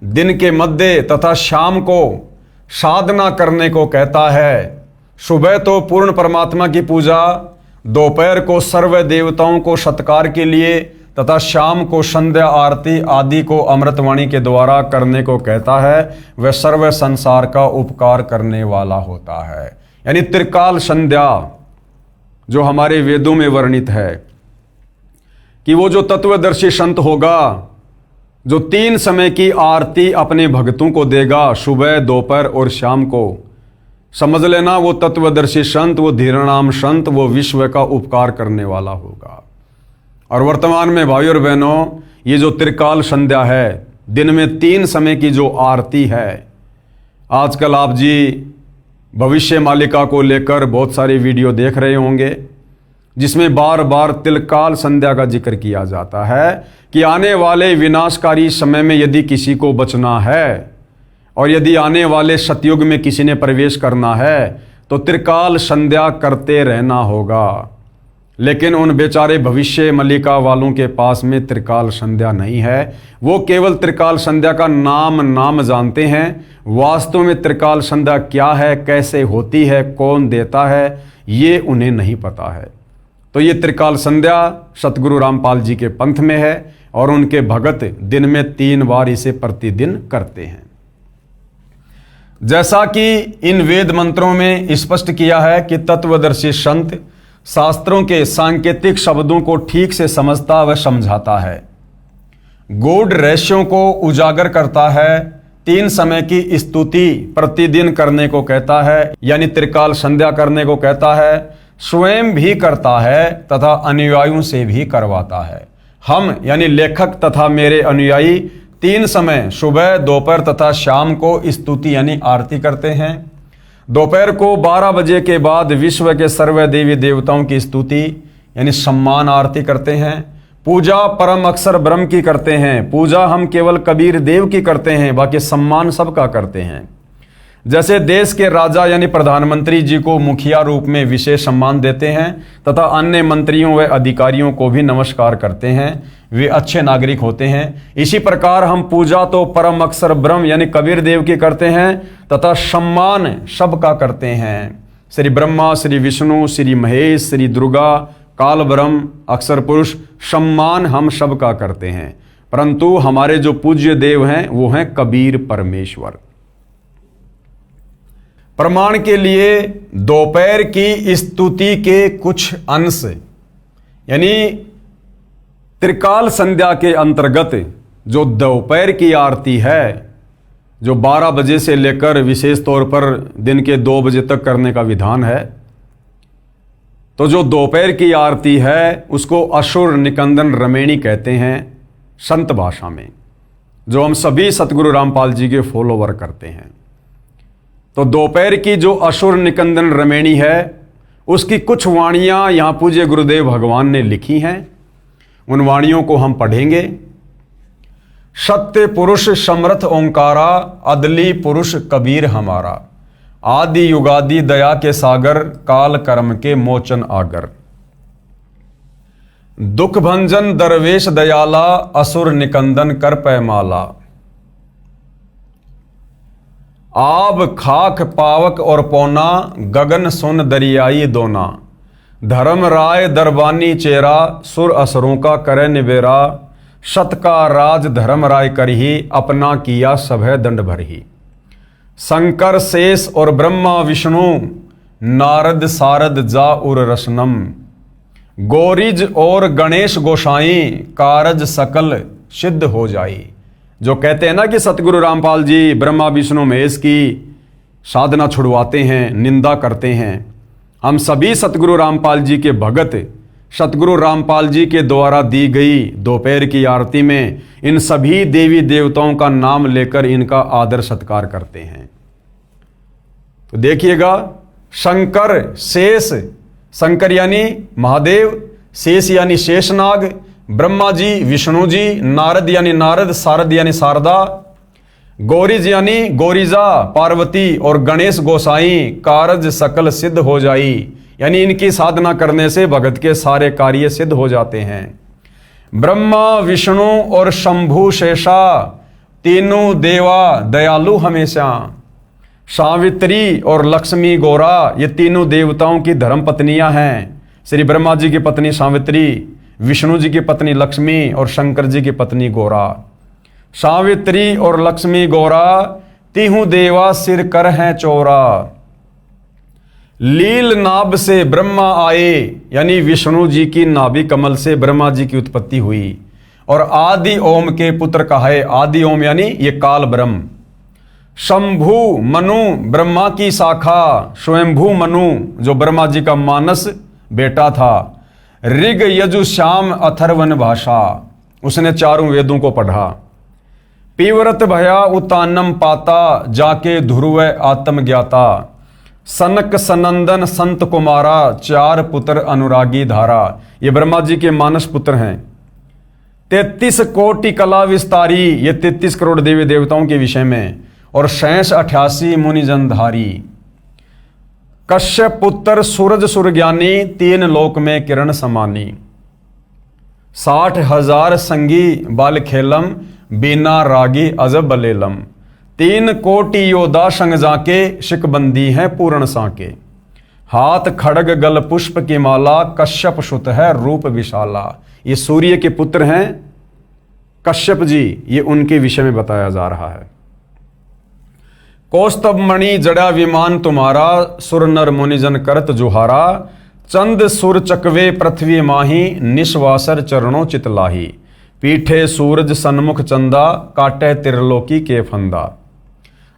A: दिन के मध्य तथा शाम को साधना करने को कहता है। सुबह तो पूर्ण परमात्मा की पूजा, दोपहर को सर्व देवताओं को सत्कार के लिए तथा शाम को संध्या आरती आदि को अमृतवाणी के द्वारा करने को कहता है। वह सर्व संसार का उपकार करने वाला होता है। यानी त्रिकाल संध्या जो हमारे वेदों में वर्णित है कि वो जो तत्वदर्शी संत होगा, जो 3 समय की आरती अपने भक्तों को देगा, सुबह, दोपहर और शाम को, समझ लेना वो तत्वदर्शी संत, वो धीरनाम संत, वो विश्व का उपकार करने वाला होगा। और वर्तमान में भाइयों और बहनों, ये जो त्रिकाल संध्या है, दिन में 3 समय की जो आरती है, आजकल आप जी भविष्य मालिका को लेकर बहुत सारे वीडियो देख रहे होंगे जिसमें बार बार त्रिकाल संध्या का जिक्र किया जाता है कि आने वाले विनाशकारी समय में यदि किसी को बचना है और यदि आने वाले सतयुग में किसी ने प्रवेश करना है तो त्रिकाल संध्या करते रहना होगा। लेकिन उन बेचारे भविष्य मलिका वालों के पास में त्रिकाल संध्या नहीं है। वो केवल त्रिकाल संध्या का नाम जानते हैं। वास्तव में त्रिकाल संध्या क्या है, कैसे होती है, कौन देता है, ये उन्हें नहीं पता है। तो ये त्रिकाल संध्या सतगुरु रामपाल जी के पंथ में है और उनके भगत दिन में 3 बार इसे प्रतिदिन करते हैं। जैसा कि इन वेद मंत्रों में स्पष्ट किया है कि तत्वदर्शी संत शास्त्रों के सांकेतिक शब्दों को ठीक से समझता व समझाता है, गूढ़ रहस्यों को उजागर करता है, 3 समय की स्तुति प्रतिदिन करने को कहता है यानी त्रिकाल संध्या करने को कहता है, स्वयं भी करता है तथा अनुयायियों से भी करवाता है। हम यानी लेखक तथा मेरे अनुयायी 3 समय सुबह, दोपहर तथा शाम को स्तुति यानी आरती करते हैं। दोपहर को 12 बजे के बाद विश्व के सर्व देवी देवताओं की स्तुति यानी सम्मान आरती करते हैं। पूजा परम अक्षर ब्रह्म की करते हैं। पूजा हम केवल कबीर देव की करते हैं, बाकी सम्मान सबका करते हैं। जैसे देश के राजा यानी प्रधानमंत्री जी को मुखिया रूप में विशेष सम्मान देते हैं तथा अन्य मंत्रियों व अधिकारियों को भी नमस्कार करते हैं, वे अच्छे नागरिक होते हैं। इसी प्रकार हम पूजा तो परम अक्षर ब्रह्म यानी कबीर देव की करते हैं तथा सम्मान सबका करते हैं। श्री ब्रह्मा, श्री विष्णु, श्री महेश, श्री दुर्गा, काल ब्रह्म, अक्षर पुरुष, सम्मान हम सबका करते हैं। परंतु हमारे जो पूज्य देव हैं वो हैं कबीर परमेश्वर। प्रमाण के लिए दोपहर की स्तुति के कुछ अंश यानी त्रिकाल संध्या के अंतर्गत जो दोपहर की आरती है, जो 12 बजे से लेकर विशेष तौर पर दिन के 2 बजे तक करने का विधान है, तो जो दोपहर की आरती है उसको असुर निकंदन रमेणी कहते हैं संत भाषा में, जो हम सभी सतगुरु रामपाल जी के फॉलोवर करते हैं। तो दोपहर की जो असुर निकंदन रमेणी है उसकी कुछ वाणियां यहाँ पूज्य गुरुदेव भगवान ने लिखी हैं। उन वाणियों को हम पढ़ेंगे। सत्य पुरुष समर्थ ओंकारा, अदली पुरुष कबीर हमारा, आदि युगादि दया के सागर, काल कर्म के मोचन आगर। दुख भंजन दरवेश दयाला, असुर निकंदन कर पैमाला। आब खाक पावक और पौना, गगन सुन दरियाई दोना। धर्म राय दरबानी चेरा, सुर असुरों का करे निबेरा। सत का राज धर्म राय करही, अपना किया सभय दंड भरही। शंकर शेष और ब्रह्मा विष्णु, नारद सारद जा उर रसनम। गौरीज और गणेश गोसाई, कारज सकल सिद्ध हो जाई। जो कहते हैं ना कि सतगुरु रामपाल जी ब्रह्मा विष्णु महेश की साधना छुड़वाते हैं, निंदा करते हैं, हम सभी सतगुरु रामपाल जी के भगत सतगुरु रामपाल जी के द्वारा दी गई दोपहर की आरती में इन सभी देवी देवताओं का नाम लेकर इनका आदर सत्कार करते हैं। तो देखिएगा, शंकर शेष, शंकर यानी महादेव, शेष यानी शेषनाग, ब्रह्मा जी विष्णु जी, नारद यानी नारद, शारद यानी शारदा, गौरीज यानी गौरीजा पार्वती, और गणेश गोसाई, कारज सकल सिद्ध हो जाई, यानी इनकी साधना करने से भगत के सारे कार्य सिद्ध हो जाते हैं। ब्रह्मा विष्णु और शंभु शेषा तीनों देवा दयालु हमेशा। सावित्री और लक्ष्मी गौरा ये तीनों देवताओं की धर्म पत्नियां हैं। श्री ब्रह्मा जी की पत्नी सावित्री, विष्णु जी की पत्नी लक्ष्मी और शंकर जी की पत्नी गौरा। सावित्री और लक्ष्मी गौरा तीहू देवा सिर कर हैं चौरा। लील नाभ से ब्रह्मा आए, यानी विष्णु जी की नाभि कमल से ब्रह्मा जी की उत्पत्ति हुई, और आदि ओम के पुत्र कहे। आदि ओम यानी ये काल ब्रह्म। शंभु मनु ब्रह्मा की शाखा, स्वयंभू मनु जो ब्रह्मा जी का मानस बेटा था। ऋग यजु श्याम अथर्वन भाषा, उसने चारों वेदों को पढ़ा। पीवरत भया उतानम पाता, जाके ध्रुव आत्म ज्ञाता। सनक सनंदन संत कुमारा, चार पुत्र अनुरागी धारा। ये ब्रह्मा जी के मानस पुत्र हैं। 33 कोटि कला विस्तारी, ये 33 करोड़ देवी देवताओं के विषय में, और 88 मुनिजनधारी। कश्यप पुत्र सूरज सुरज्ञानी, 3 लोक में किरण समानी। 60,000 संगी बाल खेलम, बीना रागी अजब बलेलम। 3 कोटि योद्धा संग जाके, शिकबंदी है पूर्ण साके। हाथ खड़ग गल पुष्प की माला, कश्यप सुत है रूप विशाला। ये सूर्य के पुत्र हैं कश्यप जी, ये उनके विषय में बताया जा रहा है। कौस्तभ मणि जड़ा विमान तुम्हारा, सुर नर मुनिजन करत जुहारा। चंद सुर चकवे पृथ्वी माही, निश्वासर चरणों चितलाही। पीठे सूरज सन्मुख चंदा, काटे त्रिलोकी के फंदा।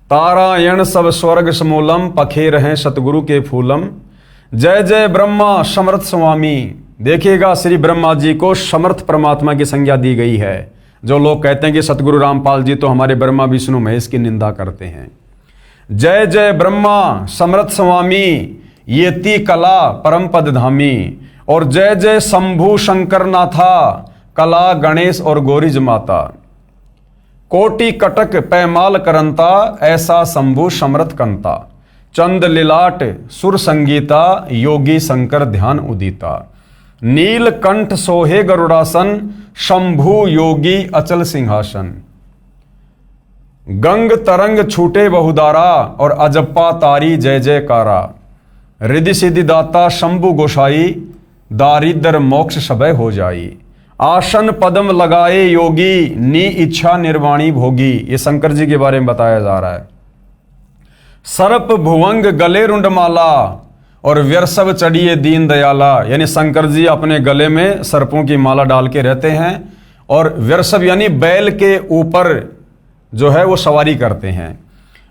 A: तारायण सब स्वर्ग समूलम, पखे रहे सतगुरु के फूलम। जय जय ब्रह्मा समर्थ स्वामी। देखिएगा श्री ब्रह्मा जी को समर्थ परमात्मा की संज्ञा दी गई है। जो लोग कहते हैं कि सतगुरु रामपाल जी तो हमारे ब्रह्मा विष्णु महेश की निंदा करते हैं। जय जय ब्रह्मा समर्थ स्वामी, येति कला परम पद धामी। और जय जय शंभु शंकर नाथा, कला गणेश और गौरीज माता। कोटि कटक पैमाल करंता, ऐसा शंभु समर्थ कंता। चंद लिलाट सुर संगीता, योगी शंकर ध्यान उदिता। नील कंठ सोहे गरुड़ासन, शंभु योगी अचल सिंहासन। गंग तरंग छूटे बहुदारा, और अजप्पा तारी जय जयकारा। रिद्धि सिद्धि दाता शंभु गोसाई, दारिद्र मोक्ष सबय हो जाई। आसन पदम लगाए योगी, नी इच्छा निर्वाणी भोगी। ये शंकर जी के बारे में बताया जा रहा है। सर्प भुवंग गले रुंडमाला, और व्यरसव चढ़िए दीन दयाला। यानी शंकर जी अपने गले में सर्पों की माला डाल के रहते हैं, और व्यरसव यानी बैल के ऊपर जो है वो सवारी करते हैं।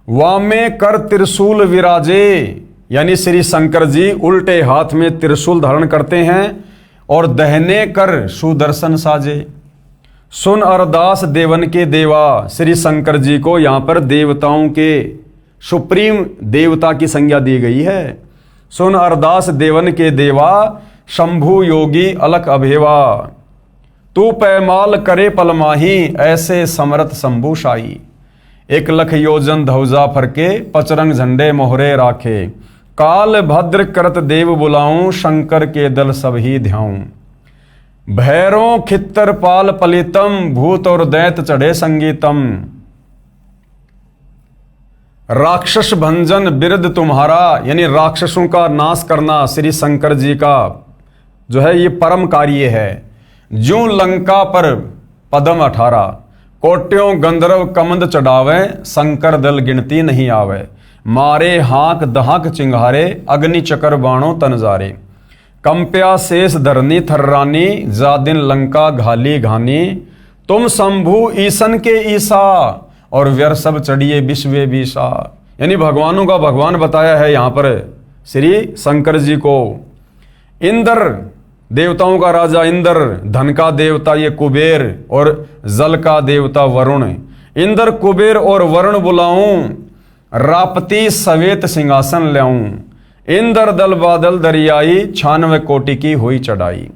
A: वामे कर त्रिशूल विराजे, यानी श्री शंकर जी उल्टे हाथ में त्रिशूल धारण करते हैं, और दहने कर सुदर्शन साजे। सुन अरदास देवन के देवा, श्री शंकर जी को यहाँ पर देवताओं के सुप्रीम देवता की संज्ञा दी गई है। सुन अरदास देवन के देवा, शंभु योगी अलख अभेवा। तू पैमाल करे पलमाही, ऐसे समरथ शंभु शाही। 1 लख योजन धौजा फरके, पचरंग झंडे मोहरे राखे। काल भद्र करत देव बुलाऊं, शंकर के दल सब ही ध्याऊं। भैरों खित्तर पाल पलितम, भूत और दैत चढ़े संगीतम। राक्षस भंजन बिरद तुम्हारा, यानी राक्षसों का नाश करना श्री शंकर जी का जो है ये परम कार्य है। ज्यों लंका पर पदम 18, कोट्यों गंधर्व कमंद चढ़ावे, शंकर दल गिनती नहीं आवे। मारे हाक दहाक चिंगारे, अग्नि चकर बाणों तनजारे। कंप्या शेष धरनी थर्रानी, जा दिन लंका घाली घानी। तुम शंभु ईसन के ईसा, और व्यरसव चढ़िए विश्वे विशा। यानी भगवानों का भगवान बताया है यहाँ पर श्री शंकर जी को। इंद्र देवताओं का राजा इंद्र, धन का देवता ये कुबेर, और जल का देवता वरुण। इंद्र कुबेर और वरुण बुलाऊं, रापती सवेत सिंहासन ल्याऊं। इंद्र दल बादल दरियाई 96 कोटि की हुई चढ़ाई।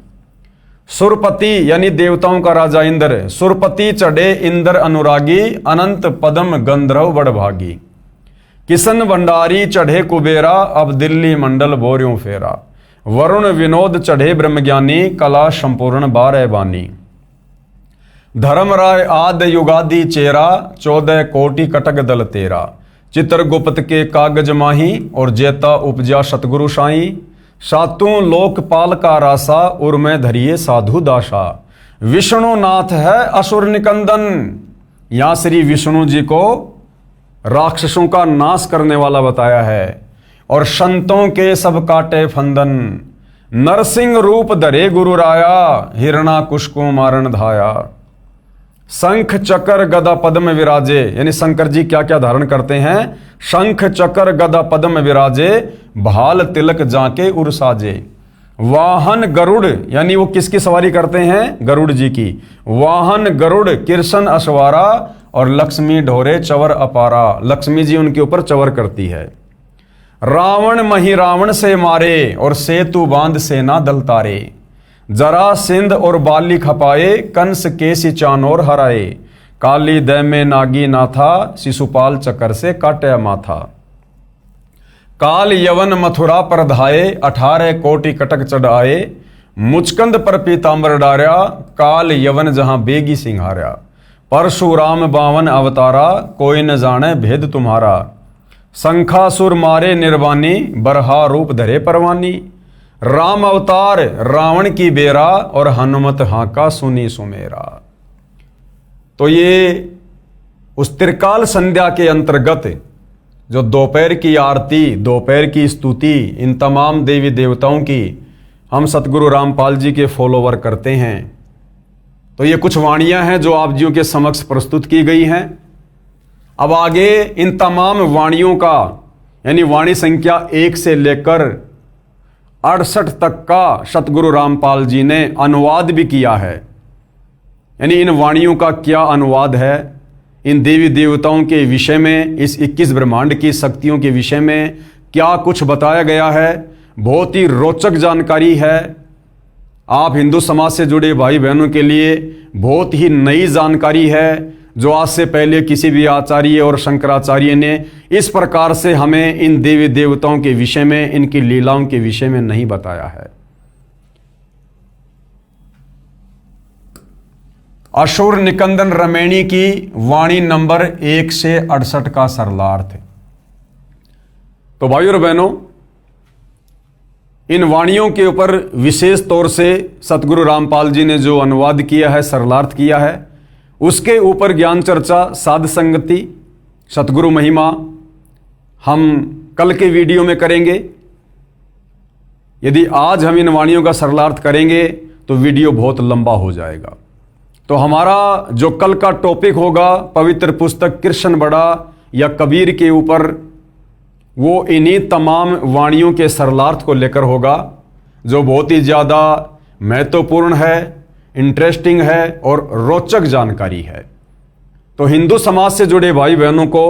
A: सुरपति यानी देवताओं का राजा इंद्र, सुरपति चढ़े इंद्र अनुरागी, अनंत पदम गंधर्व बड़भागी। किशन भंडारी चढ़े कुबेरा, अब दिल्ली मंडल बोर्यों फेरा। वरुण विनोद चढ़े ब्रह्मज्ञानी, कला संपूर्ण 12 बानी। धर्मराय आद युगादि चेरा, 14 कोटि कटक दल तेरा। चित्रगुप्त के कागज माही, और जेता उपजा सतगुरु साई। सातों लोकपाल का रासा, उर में धरिए साधु दासा। विष्णु नाथ है असुर निकंदन, यहां श्री विष्णु जी को राक्षसों का नाश करने वाला बताया है। और संतों के सब काटे फंदन, नरसिंह रूप धरे गुरु राया। हिरणाकुश को मारण धाया। शंख चक्र गदा पद्म विराजे, यानी शंकर जी क्या क्या धारण करते हैं। शंख चक्र गदा पद्म विराजे, भाल तिलक जाके उर साजे। वाहन गरुड़, यानी वो किसकी सवारी करते हैं, गरुड़ जी की। वाहन गरुड़ कृष्ण अश्वारा, और लक्ष्मी ढोरे चवर अपारा, लक्ष्मी जी उनके ऊपर चवर करती है। रावण मही रावण से मारे, और सेतु बांध सेना दल तारे। जरा सिंध और बाली खपाए, कंस केसी चानोर हराए। काली दै में नागी नाथा, शिशुपाल चक्कर से काटे माथा। काल यवन मथुरा पर धाये, 18 कोटि कटक चढ़ाए। मुचकंद पर पीतांबर डार्या, काल यवन जहां बेगी सिंहार्या। परशुराम 52 अवतारा, कोई न जाने भेद तुम्हारा। शंखासुर मारे निर्वाणी, बरहा रूप धरे परवानी। राम अवतार रावण की बेरा, और हनुमत हाका सुनी सुमेरा। तो ये उस त्रिकाल संध्या के अंतर्गत जो दोपहर की आरती, दोपहर की स्तुति, इन तमाम देवी देवताओं की हम सतगुरु रामपाल जी के फॉलोवर करते हैं। तो ये कुछ वाणियां हैं जो आप जियों के समक्ष प्रस्तुत की गई हैं। अब आगे इन तमाम वाणियों का, यानी वाणी संख्या 1 से लेकर 68 तक का सतगुरु रामपाल जी ने अनुवाद भी किया है। यानी इन वाणियों का क्या अनुवाद है, इन देवी देवताओं के विषय में, इस 21 ब्रह्मांड की शक्तियों के विषय में क्या कुछ बताया गया है। बहुत ही रोचक जानकारी है। आप हिंदू समाज से जुड़े भाई बहनों के लिए बहुत ही नई जानकारी है, जो आज से पहले किसी भी आचार्य और शंकराचार्य ने इस प्रकार से हमें इन देवी देवताओं के विषय में, इनकी लीलाओं के विषय में नहीं बताया है। असुर निकंदन रमैणी की वाणी नंबर 1 से 68 का सरलार्थ। तो भाइयों और बहनों, इन वाणियों के ऊपर विशेष तौर से सतगुरु रामपाल जी ने जो अनुवाद किया है, सरलार्थ किया है, उसके ऊपर ज्ञान चर्चा, साध संगति, सतगुरु महिमा हम कल के वीडियो में करेंगे। यदि आज हम इन वाणियों का सरलार्थ करेंगे तो वीडियो बहुत लंबा हो जाएगा। तो हमारा जो कल का टॉपिक होगा पवित्र पुस्तक कृष्ण बड़ा या कबीर के ऊपर, वो इन्हीं तमाम वाणियों के सरलार्थ को लेकर होगा, जो बहुत ही ज़्यादा महत्वपूर्ण है, इंटरेस्टिंग है और रोचक जानकारी है। तो हिंदू समाज से जुड़े भाई बहनों को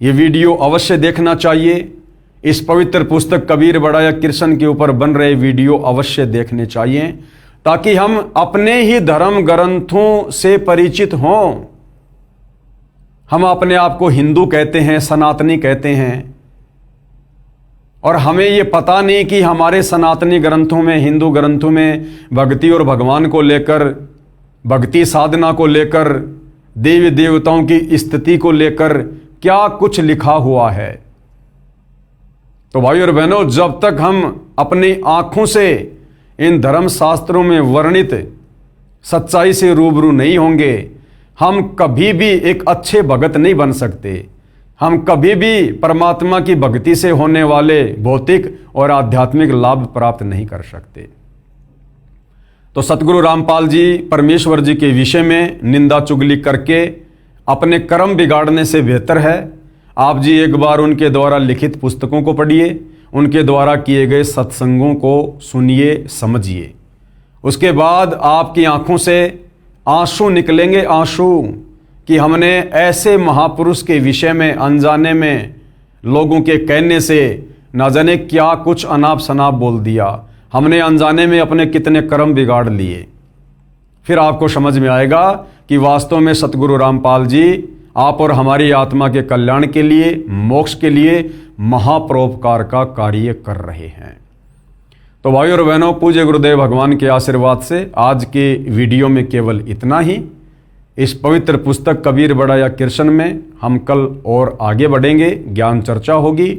A: ये वीडियो अवश्य देखना चाहिए। इस पवित्र पुस्तक कबीर बड़ा या कृष्ण के ऊपर बन रहे वीडियो अवश्य देखने चाहिए, ताकि हम अपने ही धर्म ग्रंथों से परिचित हों। हम अपने आप को हिंदू कहते हैं, सनातनी कहते हैं, और हमें ये पता नहीं कि हमारे सनातनी ग्रंथों में, हिंदू ग्रंथों में भक्ति और भगवान को लेकर, भक्ति साधना को लेकर, देवी देवताओं की स्थिति को लेकर क्या कुछ लिखा हुआ है। तो भाई और बहनों, जब तक हम अपनी आंखों से इन धर्म शास्त्रों में वर्णित सच्चाई से रूबरू नहीं होंगे, हम कभी भी एक अच्छे भगत नहीं बन सकते। हम कभी भी परमात्मा की भक्ति से होने वाले भौतिक और आध्यात्मिक लाभ प्राप्त नहीं कर सकते। तो सतगुरु रामपाल जी परमेश्वर जी के विषय में निंदा चुगली करके अपने कर्म बिगाड़ने से बेहतर है आप जी एक बार उनके द्वारा लिखित पुस्तकों को पढ़िए, उनके द्वारा किए गए सत्संगों को सुनिए, समझिए। उसके बाद आपकी आंखों से आंसू निकलेंगे, आंसू, कि हमने ऐसे महापुरुष के विषय में अनजाने में लोगों के कहने से ना जाने क्या कुछ अनाप शनाप बोल दिया, हमने अनजाने में अपने कितने कर्म बिगाड़ लिए। फिर आपको समझ में आएगा कि वास्तव में सतगुरु रामपाल जी आप और हमारी आत्मा के कल्याण के लिए, मोक्ष के लिए महापरोपकार का कार्य कर रहे हैं। तो भाइयों और बहनों, पूज्य गुरुदेव भगवान के आशीर्वाद से आज के वीडियो में केवल इतना ही। इस पवित्र पुस्तक कबीर बड़ा या कृष्ण में हम कल और आगे बढ़ेंगे, ज्ञान चर्चा होगी।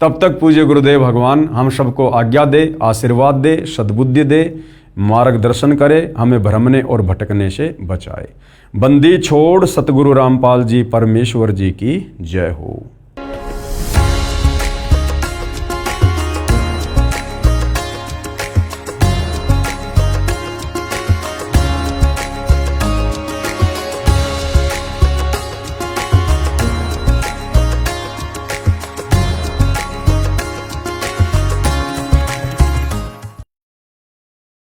A: तब तक पूज्य गुरुदेव भगवान हम सबको आज्ञा दे, आशीर्वाद दे, सद्बुद्धि दे, मार्गदर्शन करे, हमें भ्रमने और भटकने से बचाए। बंदी छोड़ सतगुरु रामपाल जी परमेश्वर जी की जय हो।